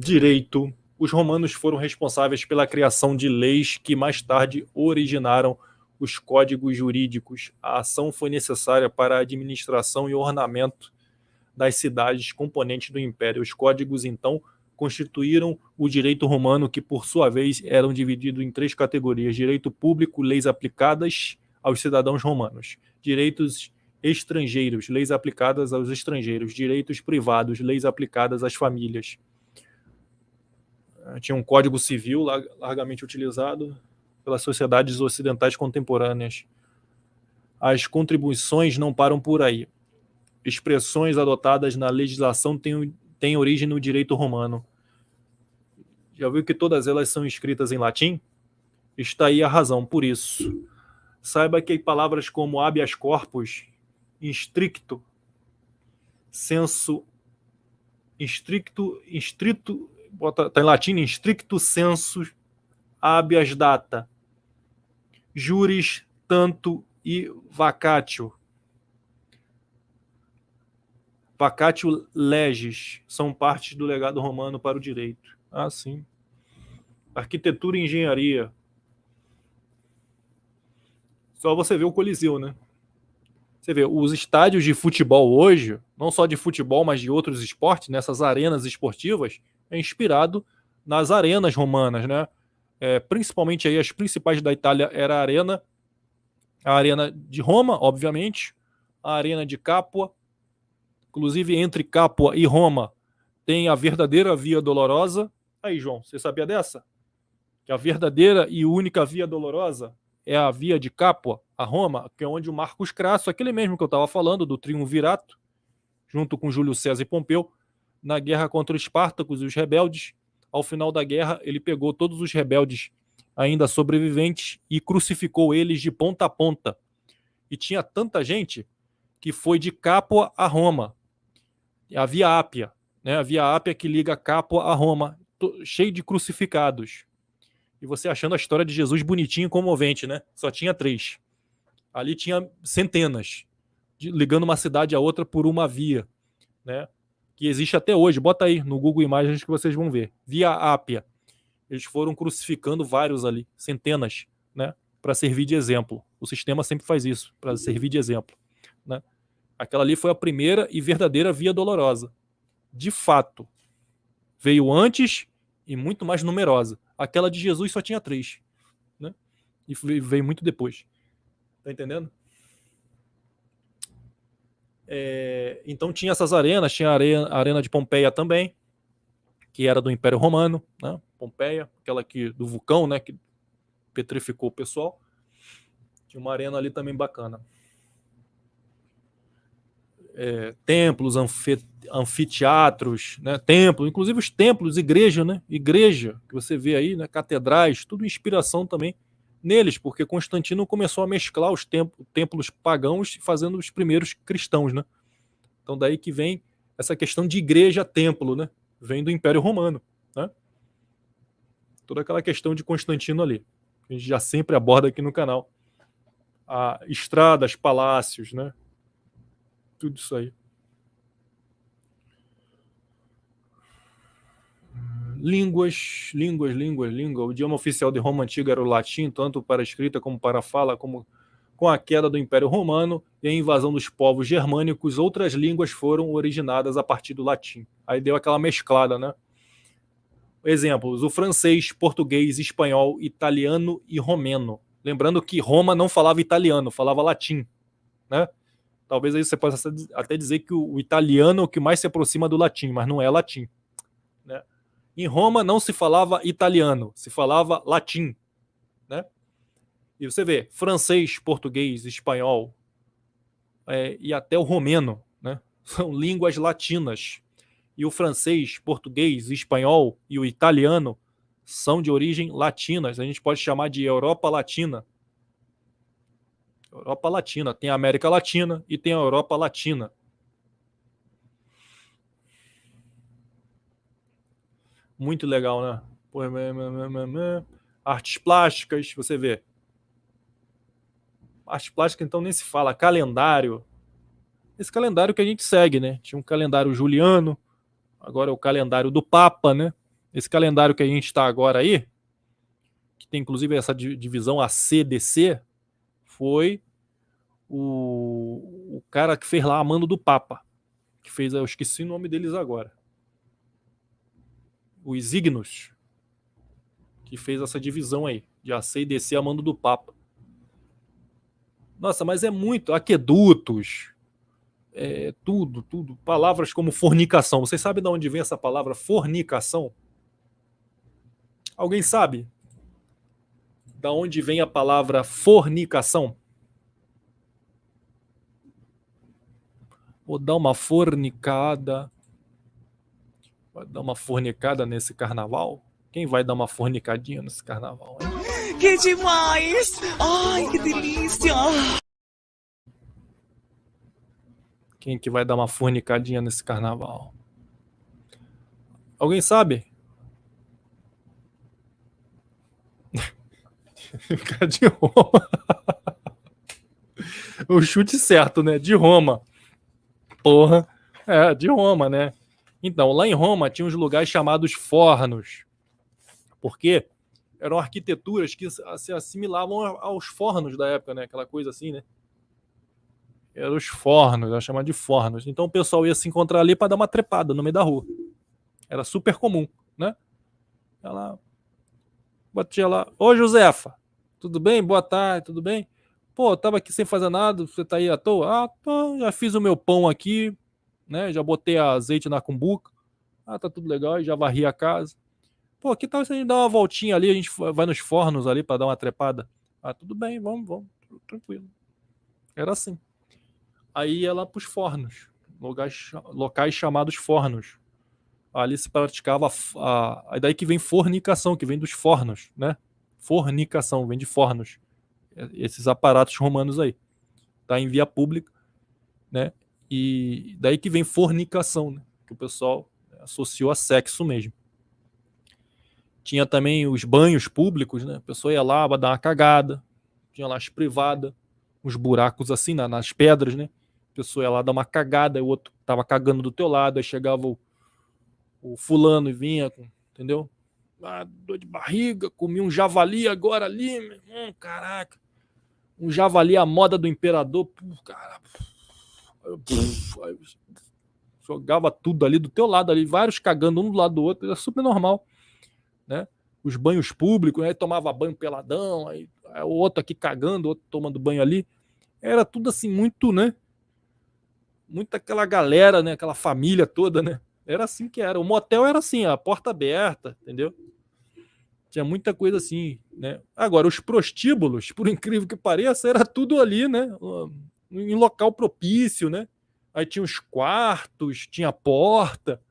direito. Os romanos foram responsáveis pela criação de leis que mais tarde originaram os códigos jurídicos. A ação foi necessária para a administração e ornamento das cidades componentes do império. Os códigos, então, constituíram o direito romano, que, por sua vez, eram divididos em três categorias: direito público, leis aplicadas aos cidadãos romanos; direitos estrangeiros, leis aplicadas aos estrangeiros; direitos privados, leis aplicadas às famílias. Tinha um código civil largamente utilizado pelas sociedades ocidentais contemporâneas. As contribuições não param por aí. Expressões adotadas na legislação têm origem no direito romano. Já viu que todas elas são escritas em latim? Está aí a razão por isso. Saiba que palavras como habeas corpus, stricto, sensu, stricto, está em latim, stricto sensu, habeas data, juris tanto e vacatio legis são partes do legado romano para o direito. Ah, sim. Arquitetura e engenharia. Só você vê o Coliseu, né? Você vê, os estádios de futebol hoje, não só de futebol, mas de outros esportes, nessas arenas esportivas, é inspirado nas arenas romanas, né? Principalmente aí as principais da Itália era a arena de Roma, obviamente, a arena de Capua. Inclusive, entre Capua e Roma tem a verdadeira Via Dolorosa. Aí, João, você sabia dessa? Que a verdadeira e única Via Dolorosa é a Via de Capua, a Roma, que é onde o Marcus Crasso, aquele mesmo que eu estava falando, do Triunvirato, junto com Júlio César e Pompeu, na guerra contra os Espartacos e os rebeldes. Ao final da guerra, ele pegou todos os rebeldes ainda sobreviventes e crucificou eles de ponta a ponta. E tinha tanta gente que foi de Capua a Roma. A Via Ápia, né? A Via Ápia que liga Capua a Roma, cheio de crucificados. E você achando a história de Jesus bonitinho e comovente, né? Só tinha 3. Ali tinha centenas, ligando uma cidade a outra por uma via, né? Que existe até hoje. Bota aí no Google Imagens que vocês vão ver. Via Ápia. Eles foram crucificando vários ali, centenas, né? Para servir de exemplo. O sistema sempre faz isso, para servir de exemplo, né? Aquela ali foi a primeira e verdadeira Via Dolorosa. De fato, veio antes e muito mais numerosa. Aquela de Jesus só tinha 3, né? E veio muito depois. Tá entendendo? Então tinha essas arenas, tinha a arena de Pompeia também, que era do Império Romano, né? Pompeia, aquela do vulcão, né? Que petrificou o pessoal. Tinha uma arena ali também bacana. Templos, anfiteatros, né? Templos, inclusive os templos, igreja, né? Igreja, que você vê aí, né? Catedrais, tudo inspiração também neles, porque Constantino começou a mesclar os templos pagãos fazendo os primeiros cristãos, né? Então daí que vem essa questão de igreja-templo, né? Vem do Império Romano, né? Toda aquela questão de Constantino ali, que a gente já sempre aborda aqui no canal. Estradas, palácios, né? Tudo isso aí. Línguas. O idioma oficial de Roma Antiga era o latim, tanto para a escrita como para a fala, como com a queda do Império Romano e a invasão dos povos germânicos, outras línguas foram originadas a partir do latim. Aí deu aquela mesclada, né? Exemplos: o francês, português, espanhol, italiano e romeno. Lembrando que Roma não falava italiano, falava latim, né? Talvez aí você possa até dizer que o italiano é o que mais se aproxima do latim, mas não é latim, né? Em Roma não se falava italiano, se falava latim, né? E você vê, francês, português, espanhol e até o romeno, né? São línguas latinas. E o francês, português, espanhol e o italiano são de origem latina. A gente pode chamar de Europa Latina. Europa Latina. Tem a América Latina e tem a Europa Latina. Muito legal, né? Artes plásticas, você vê. Artes plásticas, então, nem se fala. Calendário. Esse calendário que a gente segue, né? Tinha um calendário juliano, agora é o calendário do Papa, né? Esse calendário que a gente está agora aí, que tem inclusive essa divisão ACDC, foi o cara que fez lá a mando do Papa, que fez, eu esqueci o nome deles agora, o Isignos, que fez essa divisão aí, de ACDC a mando do Papa. Nossa, mas é muito, aquedutos, tudo, palavras como fornicação. Vocês sabem de onde vem essa palavra fornicação? Alguém sabe da onde vem a palavra fornicação? Vou dar uma fornicada. Vai dar uma fornicada nesse carnaval? Quem vai dar uma fornicadinha nesse carnaval, hein? Que demais! Ai, que delícia! Quem que vai dar uma fornicadinha nesse carnaval? Alguém sabe? Ficar de Roma. O chute certo, né? De Roma. Porra. De Roma, né? Então, lá em Roma tinha uns lugares chamados fornos. Porque eram arquiteturas que se assimilavam aos fornos da época, né? Aquela coisa assim, né? Eram os fornos, era chamado de fornos. Então o pessoal ia se encontrar ali para dar uma trepada no meio da rua. Era super comum, né? Ela batia lá: ô Josefa, tudo bem? Boa tarde, tudo bem? Pô, tava aqui sem fazer nada, você tá aí à toa? Tô, já fiz o meu pão aqui, né? Já botei azeite na cumbuca. Tá tudo legal, e já varri a casa. Pô, que tal se a gente dar uma voltinha ali, a gente vai nos fornos ali para dar uma trepada? Tudo bem, vamos, tranquilo. Era assim. Aí ia lá pros fornos, locais chamados fornos. Ali se praticava daí que vem fornicação, que vem dos fornos, né? Fornicação, vem de fornos. Esses aparatos romanos aí. Tá em via pública, né? E daí que vem fornicação, né? Que o pessoal associou a sexo mesmo. Tinha também os banhos públicos, né? A pessoa ia lá, dar uma cagada. Tinha lá as privadas, uns buracos assim nas pedras, né? A pessoa ia lá dar uma cagada, e o outro tava cagando do teu lado, aí chegava o fulano e vinha, entendeu? Dor de barriga, comi um javali agora ali, meu irmão, caraca. Um javali à moda do imperador, cara. Jogava tudo ali do teu lado, ali, vários cagando um do lado do outro, era super normal, né? Os banhos públicos, aí tomava banho peladão, aí o outro aqui cagando, o outro tomando banho ali. Era tudo assim muito, né? muita aquela galera, né? Aquela família toda, né? Era assim que era. O motel era assim, a porta aberta, entendeu? Tinha muita coisa assim, né? Agora, os prostíbulos, por incrível que pareça, era tudo ali, né? Em local propício, né? Aí tinha os quartos, tinha a porta.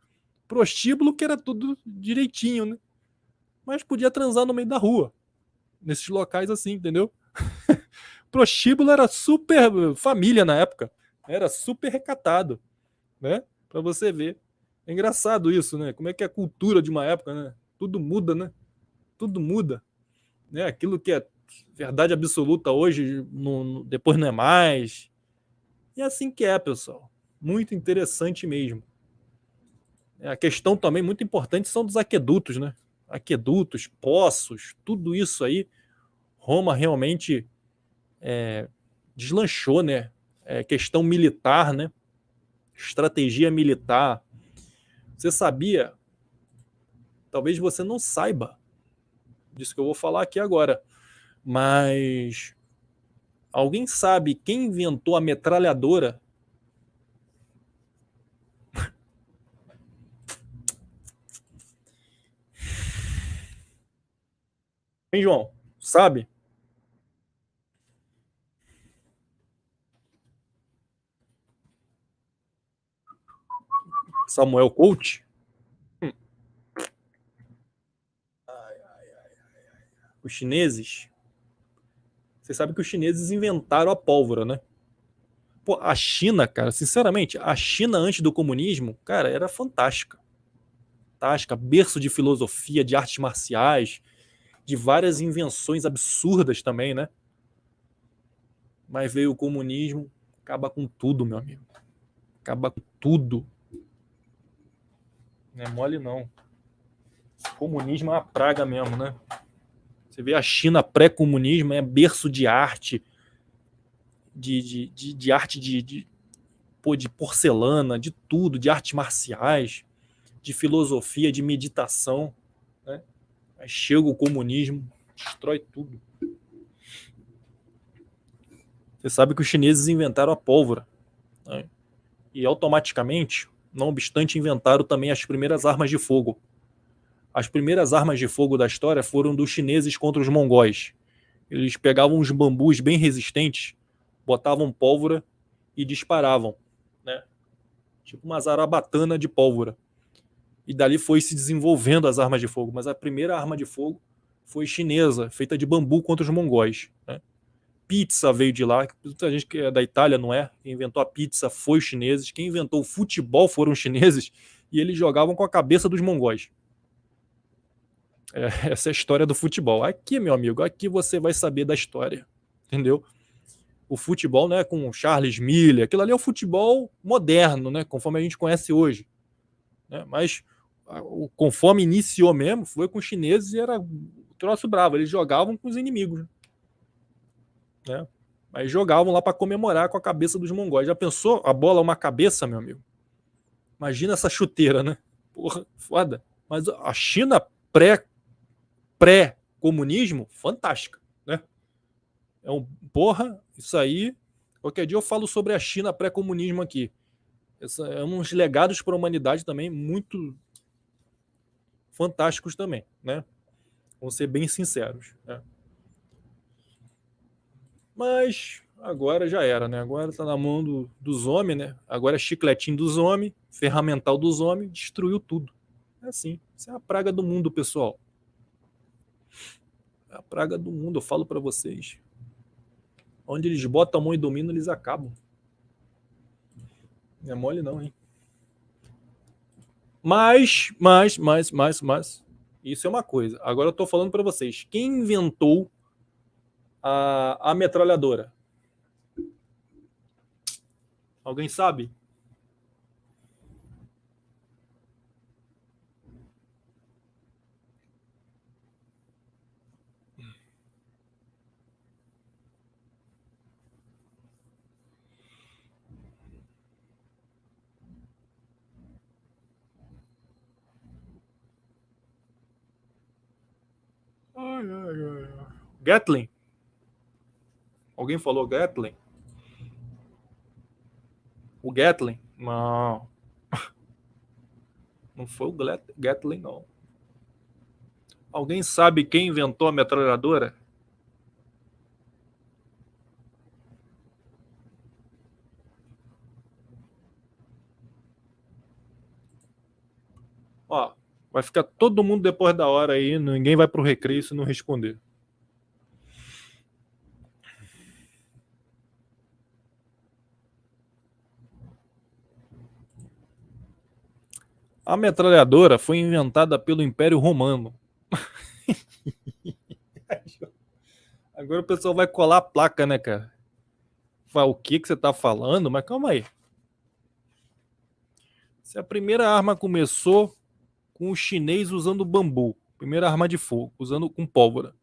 Prostíbulo que era tudo direitinho, né? Mas podia transar no meio da rua, nesses locais assim, entendeu? Prostíbulo era super família na época. Era super recatado, né? Pra você ver. É engraçado isso, né? Como é que é a cultura de uma época, né? Tudo muda, né? Tudo muda. Né? Aquilo que é verdade absoluta hoje, depois não é mais. E é assim que é, pessoal. Muito interessante mesmo. A questão também muito importante são dos aquedutos, né? Aquedutos, poços, tudo isso aí. Roma realmente deslanchou, né? Questão militar, né? Estratégia militar. Você sabia? Talvez você não saiba disso que eu vou falar aqui agora, mas alguém sabe quem inventou a metralhadora? Hein, João? Sabe? Samuel Colt? Hum. Os chineses. Você sabe que os chineses inventaram a pólvora, né? Pô, a China, cara, sinceramente, a China antes do comunismo, cara, era fantástica. Fantástica, berço de filosofia, de artes marciais, de várias invenções absurdas também, né? Mas veio o comunismo, acaba com tudo, meu amigo. Acaba com tudo. Não é mole, não. O comunismo é uma praga mesmo, né? Você vê a China pré-comunismo, é berço de arte, de arte de porcelana, de tudo, de artes marciais, de filosofia, de meditação. Né? Aí chega o comunismo, destrói tudo. Você sabe que os chineses inventaram a pólvora. Né? E automaticamente, não obstante, inventaram também as primeiras armas de fogo. As primeiras armas de fogo da história foram dos chineses contra os mongóis. Eles pegavam uns bambus bem resistentes, botavam pólvora e disparavam, né? Tipo uma zarabatana de pólvora. E dali foi se desenvolvendo as armas de fogo. Mas a primeira arma de fogo foi chinesa, feita de bambu contra os mongóis. Né? Pizza veio de lá. Muita gente que é da Itália, não é? Quem inventou a pizza foi os chineses. Quem inventou o futebol foram os chineses. E eles jogavam com a cabeça dos mongóis. Essa é a história do futebol. Aqui, meu amigo, aqui você vai saber da história. Entendeu? O futebol, né, com Charles Miller, aquilo ali é o futebol moderno, né, conforme a gente conhece hoje. Né? Mas conforme iniciou mesmo, foi com os chineses e era um troço bravo. Eles jogavam com os inimigos. Né? Mas jogavam lá para comemorar com a cabeça dos mongóis. Já pensou a bola uma cabeça, meu amigo? Imagina essa chuteira, né? Porra, foda. Mas a China pré-comunismo, fantástica, né? Porra, isso aí. Qualquer dia eu falo sobre a China pré-comunismo aqui. Essa é uns legados para a humanidade também muito fantásticos também, né? Vamos ser bem sinceros. Né? Mas agora já era, né? Agora tá na mão dos homens, né? Agora é chicletinho dos homens, ferramental dos homens, destruiu tudo. É assim. Isso é a praga do mundo, pessoal. É a praga do mundo, eu falo para vocês. Onde eles botam a mão e dominam, eles acabam. Não é mole não, hein? Mas, isso é uma coisa. Agora eu tô falando para vocês. Quem inventou a metralhadora? Alguém sabe? Ai, ai, ai. Gatling? Alguém falou Gatling? O Gatling? Não. Não foi o Gatling, não. Alguém sabe quem inventou a metralhadora? Ó, vai ficar todo mundo depois da hora aí, ninguém vai pro recreio se não responder. A metralhadora foi inventada pelo Império Romano. Agora o pessoal vai colar a placa, né, cara? Fala, o que você tá falando? Mas calma aí. Se a primeira arma começou com o chinês usando bambu, primeira arma de fogo, usando com pólvora,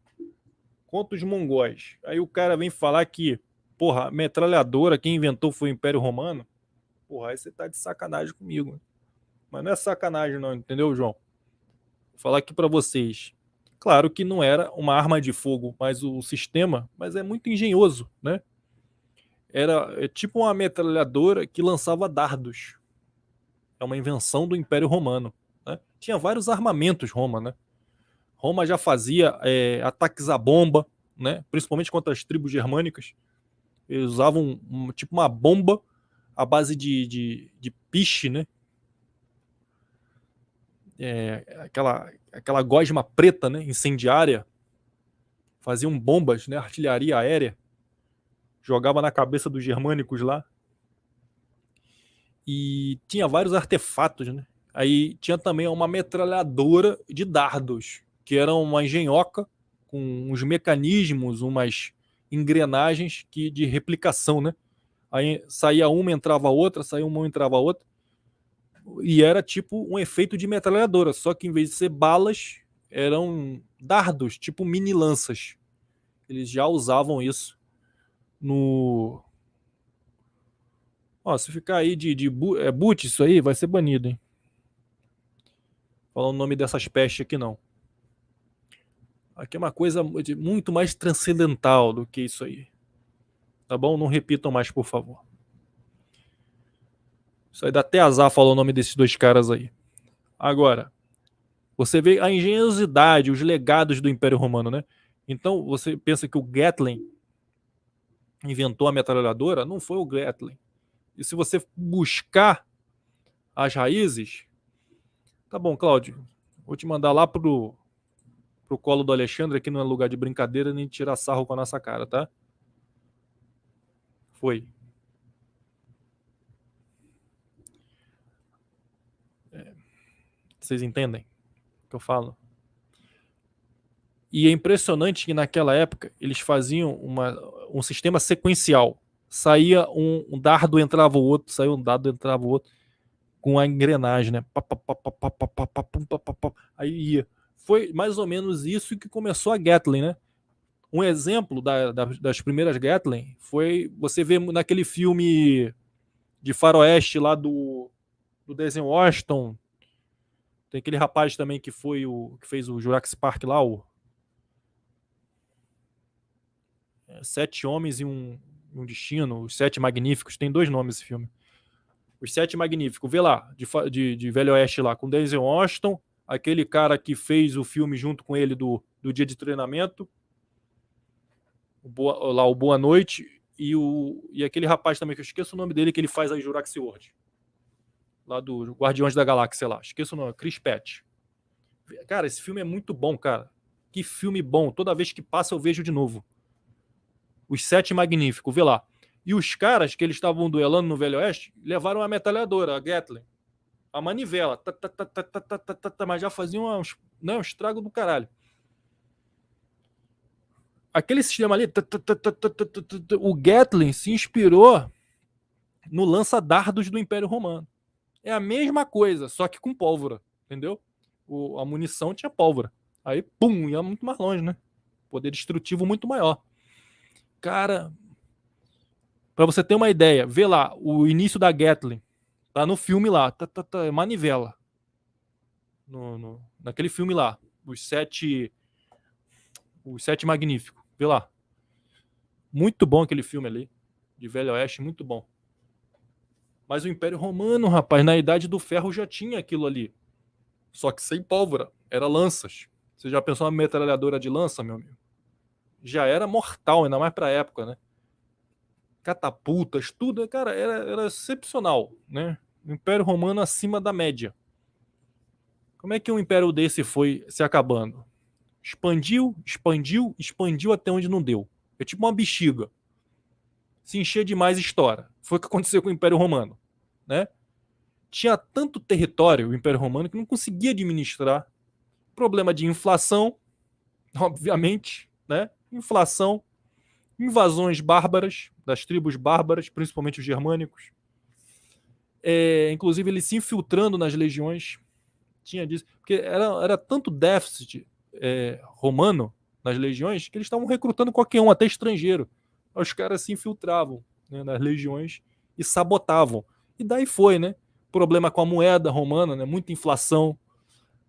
contra os mongóis. Aí o cara vem falar que, porra, a metralhadora, quem inventou foi o Império Romano. Porra, aí você tá de sacanagem comigo. Mas não é sacanagem não, entendeu, João? Vou falar aqui pra vocês. Claro que não era uma arma de fogo, mas o sistema, mas é muito engenhoso, né? Era tipo uma metralhadora que lançava dardos. É uma invenção do Império Romano. Né? Tinha vários armamentos, Roma, né? Roma já fazia ataques à bomba, né? Principalmente contra as tribos germânicas. Eles usavam tipo uma bomba à base de piche, né? Aquela gosma preta, né? Incendiária. Faziam bombas, né? Artilharia aérea. Jogava na cabeça dos germânicos lá. E tinha vários artefatos, né? Aí tinha também uma metralhadora de dardos, que era uma engenhoca com uns mecanismos, umas engrenagens de replicação, né? Aí saía uma, entrava outra, saía uma, entrava outra. E era tipo um efeito de metralhadora, só que em vez de ser balas, eram dardos, tipo mini lanças. Eles já usavam isso no... Ó, se ficar aí boot isso aí, vai ser banido, hein? Falar o nome dessas pestes aqui não. Aqui é uma coisa muito mais transcendental do que isso aí. Tá bom? Não repitam mais, por favor. Isso aí dá até azar falar o nome desses dois caras aí. Agora, você vê a engenhosidade, os legados do Império Romano, né? Então, você pensa que o Gatling inventou a metralhadora? Não foi o Gatling. E se você buscar as raízes... Tá bom, Cláudio. Vou te mandar lá pro colo do Alexandre, aqui não é lugar de brincadeira nem de tirar sarro com a nossa cara, tá? Foi. Vocês entendem o que eu falo? E é impressionante que naquela época eles faziam um sistema sequencial. Saía um dardo, entrava o outro, saía um dardo, entrava o outro, com a engrenagem, né? Aí ia. Foi mais ou menos isso que começou a Gatling, né? Um exemplo das primeiras Gatling foi você ver naquele filme de faroeste lá do Denzel Washington. Tem aquele rapaz também que fez o Jurassic Park lá, o Sete Homens e um Destino, Os Sete Magníficos. Tem 2 nomes esse filme. Os Sete Magníficos. Vê lá, de Velho Oeste lá, com Denzel Washington, aquele cara que fez o filme junto com ele do Dia de Treinamento, o Boa Noite, e aquele rapaz também, que eu esqueço o nome dele, que ele faz aí Jurassic World. Lá do Guardiões da Galáxia lá. Esqueço o nome, Chris Pratt. Cara, esse filme é muito bom, cara. Que filme bom. Toda vez que passa eu vejo de novo. Os Sete Magníficos, vê lá. E os caras que eles estavam duelando no Velho Oeste levaram a metralhadora, a Gatling, a manivela, mas já faziam um estrago do caralho. Aquele sistema ali, o Gatling se inspirou no lança-dardos do Império Romano. É a mesma coisa, só que com pólvora, entendeu? A munição tinha pólvora. Aí, pum, ia muito mais longe, né? Poder destrutivo muito maior. Cara, pra você ter uma ideia, vê lá, o início da Gatling. Tá no filme lá, manivela. Naquele filme lá, os sete Magníficos. Vê lá. Muito bom aquele filme ali, de Velho Oeste, muito bom. Mas o Império Romano, rapaz, na Idade do Ferro já tinha aquilo ali. Só que sem pólvora, era lanças. Você já pensou uma metralhadora de lança, meu amigo? Já era mortal, ainda mais pra época, né? Catapultas, tudo, cara, era excepcional, né? O Império Romano acima da média. Como é que um império desse foi se acabando? Expandiu, expandiu, expandiu até onde não deu. É tipo uma bexiga. Se encher demais, estoura. Foi o que aconteceu com o Império Romano, né? Tinha tanto território o Império Romano que não conseguia administrar. Problema de inflação, obviamente, né? Inflação, invasões bárbaras das tribos bárbaras, principalmente os germânicos. Inclusive ele se infiltrando nas legiões. Tinha disso, porque era tanto déficit romano nas legiões que eles estavam recrutando qualquer um, até estrangeiro. Os caras se infiltravam, né, nas legiões e sabotavam. E daí foi, né? Problema com a moeda romana, né? Muita inflação,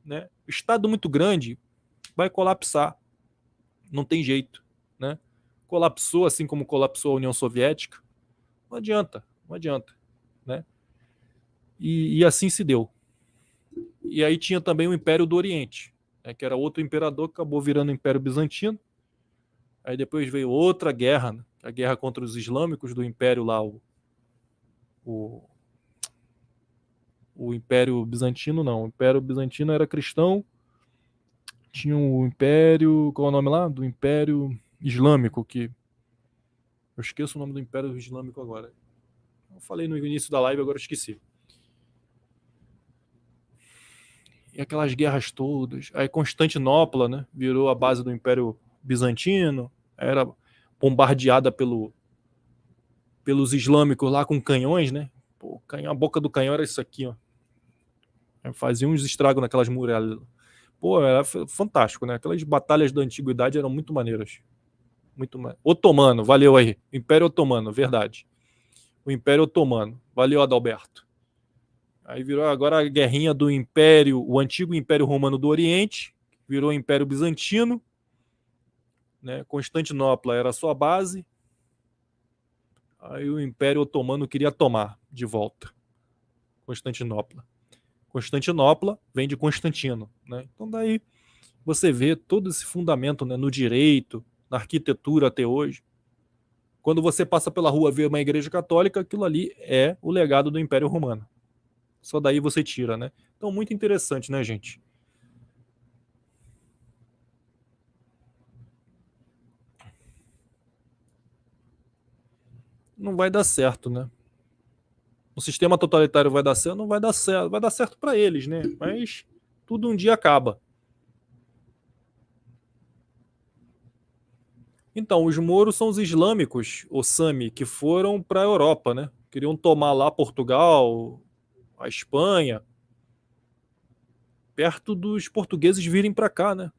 né? O Estado muito grande vai colapsar. Não tem jeito, né? Colapsou assim como colapsou a União Soviética. Não adianta, não adianta, né? E assim se deu. E aí tinha também o Império do Oriente, né, que era outro imperador que acabou virando o Império Bizantino. Aí depois veio outra guerra, né, a guerra contra os islâmicos do Império lá, o Império Bizantino não. O Império Bizantino era cristão. Tinha o Império, qual é o nome lá? Do Império Islâmico, que eu esqueço o nome do Império Islâmico agora. Eu falei no início da live, agora eu esqueci. E aquelas guerras todas. Aí Constantinopla, né, virou a base do Império Bizantino, era bombardeada pelos islâmicos lá com canhões, né? Pô, a boca do canhão era isso aqui, ó. Fazia uns estragos naquelas muralhas. Pô, era fantástico, né? Aquelas batalhas da antiguidade eram muito maneiras. Muito Otomano, valeu aí. Império Otomano, verdade. O Império Otomano. Valeu, Adalberto. Aí virou agora a guerrinha do Império, o antigo Império Romano do Oriente, virou Império Bizantino, né? Constantinopla era a sua base. Aí o Império Otomano queria tomar de volta Constantinopla. Constantinopla vem de Constantino, né? Então daí você vê todo esse fundamento, né, no direito, na arquitetura até hoje. Quando você passa pela rua e vê uma igreja católica, aquilo ali é o legado do Império Romano. Só daí você tira, né? Então, muito interessante, né, gente? Não vai dar certo, né? O sistema totalitário vai dar certo? Não vai dar certo. Vai dar certo para eles, né? Mas tudo um dia acaba. Então, os mouros são os islâmicos, o Sami, que foram para a Europa, né? Queriam tomar lá Portugal, a Espanha, perto dos portugueses virem para cá, né?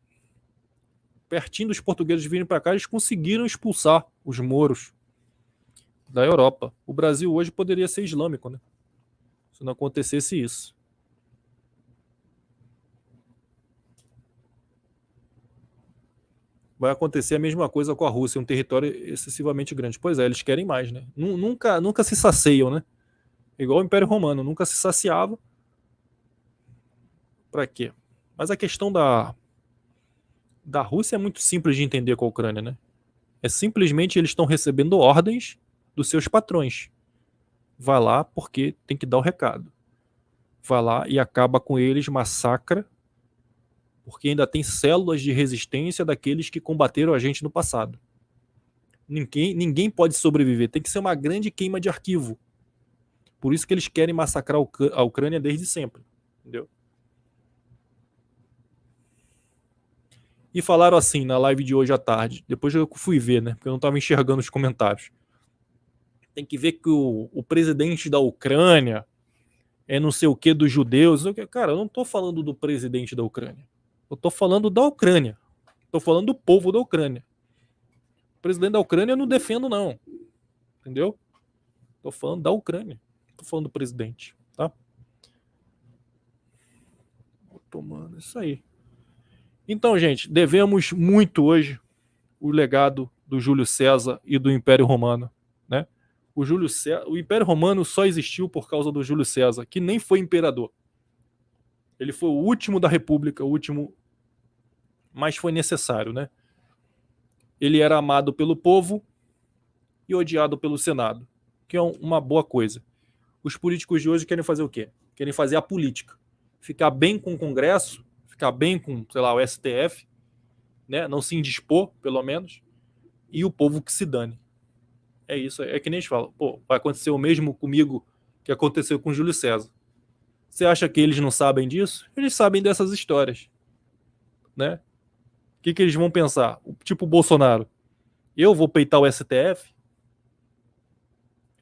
Pertinho dos portugueses virem para cá, eles conseguiram expulsar os mouros da Europa. O Brasil hoje poderia ser islâmico, né? Se não acontecesse isso. Vai acontecer a mesma coisa com a Rússia, um território excessivamente grande. Pois é, eles querem mais, né? Nunca se saciam, né? Igual o Império Romano, nunca se saciava. Para quê? Mas a questão da Rússia é muito simples de entender com a Ucrânia, né? É simplesmente eles estão recebendo ordens dos seus patrões. Vai lá porque tem que dar o recado. Vai lá e acaba com eles, massacra, porque ainda tem células de resistência daqueles que combateram a gente no passado. Ninguém pode sobreviver. Tem que ser uma grande queima de arquivo. Por isso que eles querem massacrar a Ucrânia desde sempre. Entendeu? E falaram assim na live de hoje à tarde. Depois eu fui ver, né? Porque eu não estava enxergando os comentários. Tem que ver que o presidente da Ucrânia é não sei o que dos judeus. Cara, eu não estou falando do presidente da Ucrânia. Eu estou falando da Ucrânia. Estou falando do povo da Ucrânia. O presidente da Ucrânia eu não defendo, não. Entendeu? Estou falando da Ucrânia. Estou falando do presidente, tá? Tomando isso aí. Então, gente, devemos muito hoje o legado do Júlio César e do Império Romano, né? O Império Romano só existiu por causa do Júlio César, que nem foi imperador. Ele foi o último da República, o último, mas foi necessário, né? Ele era amado pelo povo e odiado pelo Senado, que é uma boa coisa. Os políticos de hoje querem fazer o quê? Querem fazer a política. Ficar bem com o Congresso, ficar bem com, sei lá, o STF, né? Não se indispor, pelo menos, e o povo que se dane. É isso, é que nem a gente fala. Pô, vai acontecer o mesmo comigo que aconteceu com Júlio César. Você acha que eles não sabem disso? Eles sabem dessas histórias, né? O que eles vão pensar? Tipo o Bolsonaro. Eu vou peitar o STF?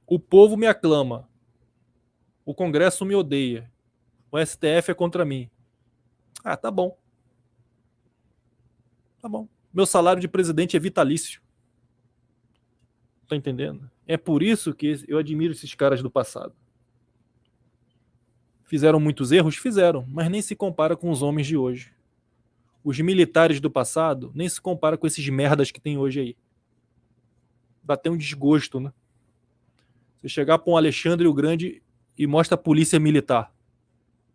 O povo me aclama. O Congresso me odeia. O STF é contra mim. Ah, tá bom. Tá bom. Meu salário de presidente é vitalício. Tá entendendo? É por isso que eu admiro esses caras do passado. Fizeram muitos erros? Fizeram, mas nem se compara com os homens de hoje. Os militares do passado nem se compara com esses merdas que tem hoje aí. Dá até um desgosto, né? Você chegar para um Alexandre o Grande e mostra a polícia militar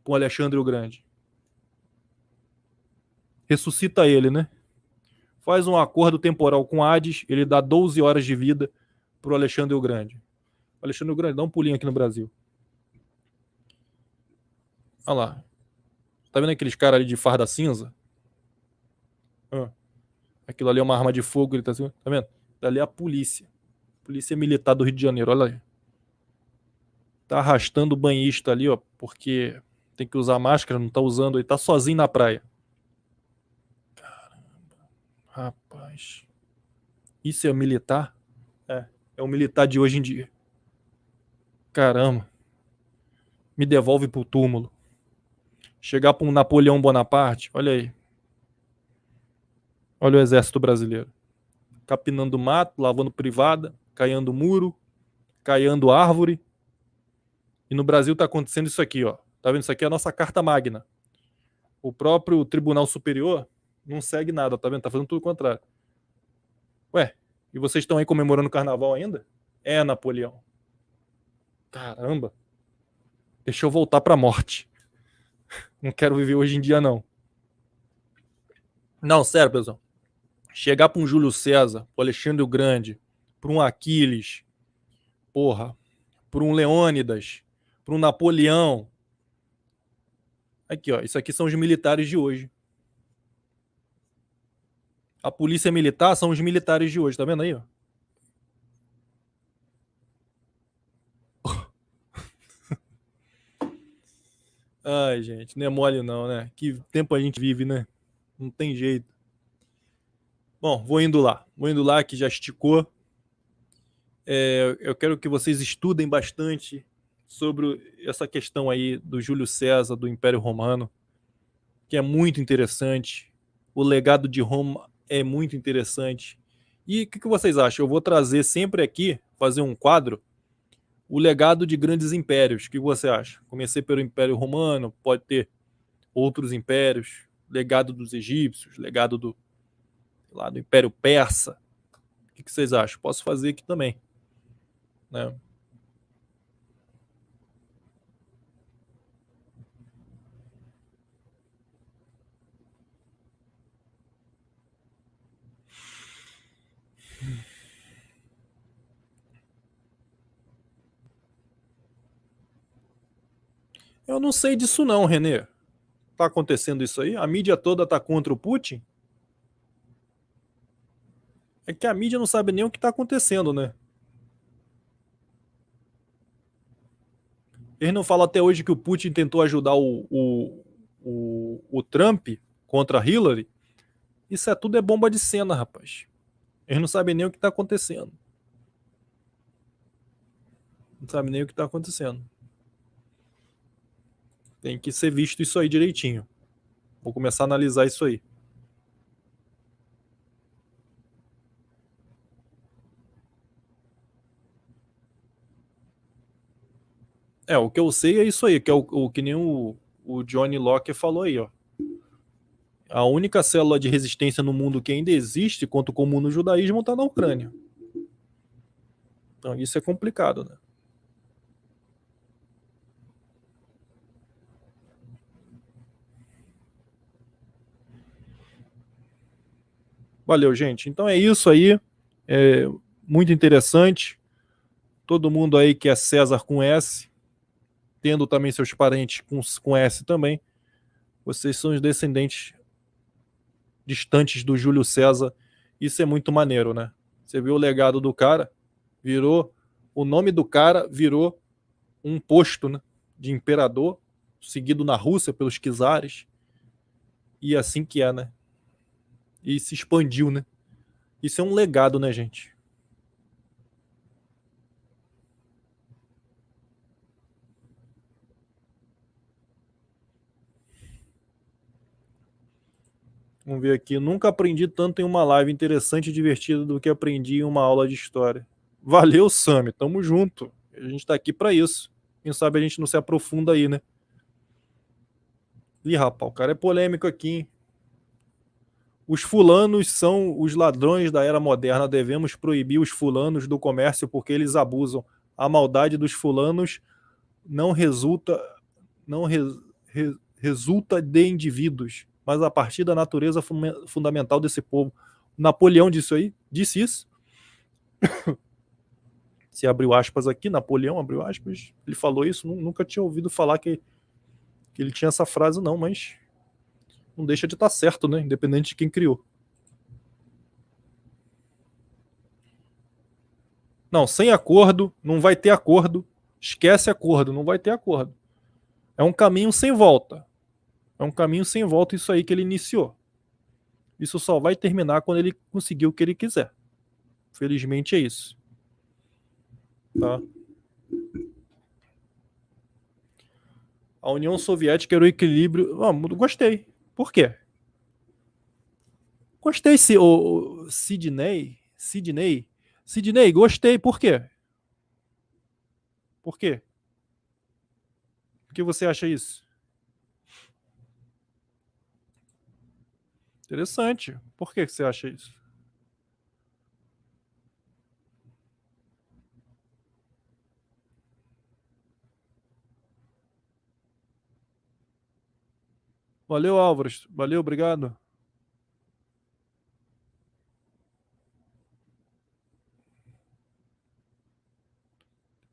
para um Alexandre o Grande. Ressuscita ele, né? Faz um acordo temporal com Hades, ele dá 12 horas de vida pro Alexandre o Grande. O Alexandre o Grande, dá um pulinho aqui no Brasil. Olha lá. Tá vendo aqueles caras ali de farda cinza? Aquilo ali é uma arma de fogo, ele tá assim, tá vendo? Dali é a polícia. Polícia Militar do Rio de Janeiro, olha aí. Tá arrastando o banhista ali, ó, porque tem que usar máscara, não tá usando, ele tá sozinho na praia. Caramba. Rapaz. Isso é o militar? É o militar de hoje em dia. Caramba. Me devolve pro túmulo. Chegar pra um Napoleão Bonaparte, olha aí. Olha o exército brasileiro. Capinando mato, lavando privada, caiando muro, caiando árvore. E no Brasil tá acontecendo isso aqui, ó. Tá vendo? Isso aqui é a nossa carta magna. O próprio Tribunal Superior não segue nada, tá vendo? Tá fazendo tudo o contrário. Ué, e vocês estão aí comemorando o carnaval ainda? É, Napoleão. Caramba. Deixa eu voltar pra morte. Não quero viver hoje em dia, não. Não, sério, pessoal. Chegar pra um Júlio César, pro Alexandre o Grande, pra um Aquiles, porra, pra um Leônidas, pra um Napoleão. Aqui, ó. Isso aqui são os militares de hoje. A polícia militar são os militares de hoje, tá vendo aí, ó? Ai, gente, não é mole não, né? Que tempo a gente vive, né? Não tem jeito. Bom, vou indo lá que já esticou. Eu quero que vocês estudem bastante sobre essa questão aí do Júlio César, do Império Romano, que é muito interessante. O legado de Roma é muito interessante. E o que vocês acham? Eu vou trazer sempre aqui, fazer um quadro, o legado de grandes impérios. O que você acha? Comecei pelo Império Romano, pode ter outros impérios, legado dos egípcios, legado do Império Persa. O que vocês acham? Posso fazer aqui também, né? Eu não sei disso não, Renê. Tá acontecendo isso aí? A mídia toda tá contra o Putin? É que a mídia não sabe nem o que tá acontecendo, né? Eles não falam até hoje que o Putin tentou ajudar o Trump contra a Hillary. Isso tudo é bomba de cena, rapaz. Eles não sabem nem o que tá acontecendo. Não sabem nem o que tá acontecendo. Tem que ser visto isso aí direitinho. Vou começar a analisar isso aí. O que eu sei é isso aí, que é o que nem o Johnny Locke falou aí, ó. A única célula de resistência no mundo que ainda existe contra o comunismo judaísmo está na Ucrânia. Então isso é complicado, né? Valeu, gente. Então é isso aí. É muito interessante. Todo mundo aí que é César com S, tendo também seus parentes com S também, vocês são os descendentes distantes do Júlio César. Isso é muito maneiro, né? Você viu o legado do cara, o nome do cara virou um posto, né, de imperador, seguido na Rússia pelos czares. E assim que é, né? E se expandiu, né? Isso é um legado, né, gente? Vamos ver aqui. Nunca aprendi tanto em uma live interessante e divertida do que aprendi em uma aula de história. Valeu, Sami. Tamo junto. A gente tá aqui pra isso. Quem sabe a gente não se aprofunda aí, né? Ih, rapaz, o cara é polêmico aqui, hein? Os fulanos são os ladrões da era moderna. Devemos proibir os fulanos do comércio porque eles abusam. A maldade dos fulanos não resulta de indivíduos, mas a partir da natureza fundamental desse povo. Napoleão disse isso. Se abriu aspas aqui, Napoleão abriu aspas, ele falou isso. Nunca tinha ouvido falar que ele tinha essa frase, não, mas não deixa de estar certo, né? Independente de quem criou. Não, sem acordo, não vai ter acordo. Esquece acordo, não vai ter acordo. É um caminho sem volta. É um caminho sem volta isso aí que ele iniciou. Isso só vai terminar quando ele conseguir o que ele quiser. Felizmente é isso. Tá? A União Soviética era o equilíbrio. Gostei. Por quê? Gostei, Sidney, gostei. Por quê? Por quê? Por que você acha isso? Interessante. Por que você acha isso? Valeu, Álvares. Valeu, obrigado.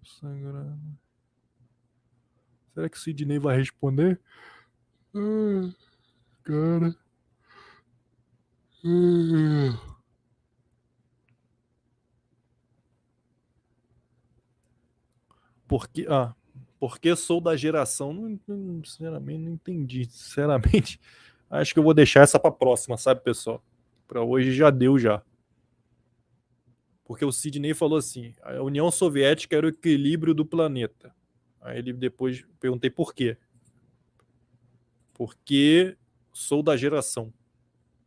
Sangrando. Será que o Sidney vai responder? Cara. Porque sou da geração. Sinceramente, não entendi. Sinceramente, acho que eu vou deixar essa para próxima, sabe, pessoal? Para hoje já deu já. Porque o Sidney falou assim: a União Soviética era o equilíbrio do planeta. Aí ele depois perguntei por quê. Porque sou da geração.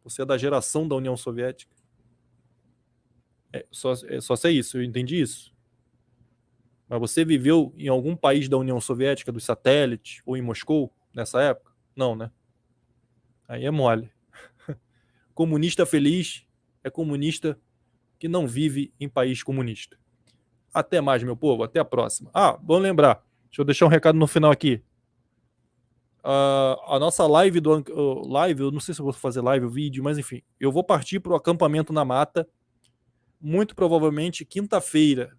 Você é da geração da União Soviética? Só sei isso, eu entendi isso. Mas você viveu em algum país da União Soviética, dos satélites, ou em Moscou, nessa época? Não, né? Aí é mole. Comunista feliz é comunista que não vive em país comunista. Até mais, meu povo. Até a próxima. Vamos lembrar. Deixa eu deixar um recado no final aqui. A nossa live eu não sei se eu vou fazer live ou vídeo, mas enfim, eu vou partir para o acampamento na mata, muito provavelmente quinta-feira,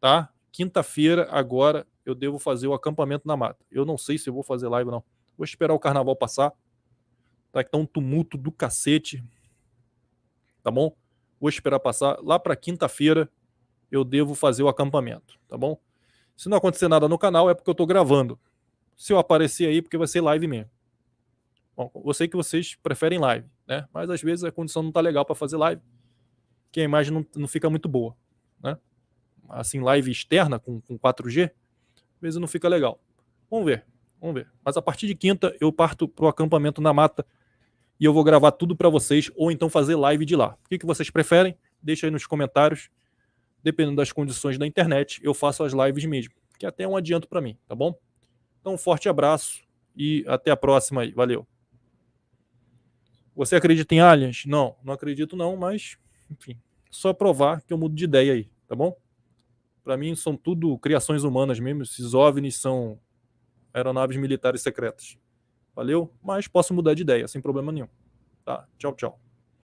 tá? Quinta-feira agora eu devo fazer o acampamento na mata. Eu não sei se eu vou fazer live ou não. Vou esperar o carnaval passar. Tá, que tá um tumulto do cacete. Tá bom? Vou esperar passar. Lá para quinta-feira eu devo fazer o acampamento, tá bom? Se não acontecer nada no canal é porque eu tô gravando. Se eu aparecer aí, porque vai ser live mesmo. Bom, eu sei que vocês preferem live, né? Mas às vezes a condição não tá legal para fazer live, que a imagem não fica muito boa, né? Assim, live externa com 4G, às vezes não fica legal. Vamos ver. Mas a partir de quinta eu parto pro acampamento na mata e eu vou gravar tudo para vocês, ou então fazer live de lá. O que vocês preferem? Deixa aí nos comentários. Dependendo das condições da internet, eu faço as lives mesmo, que é até um adianto para mim, tá bom? Então, um forte abraço e até a próxima aí. Valeu. Você acredita em aliens? Não acredito não, mas, enfim, só provar que eu mudo de ideia aí, tá bom? Para mim são tudo criações humanas mesmo, esses OVNIs são aeronaves militares secretas. Valeu? Mas posso mudar de ideia, sem problema nenhum. Tá? Tchau, tchau.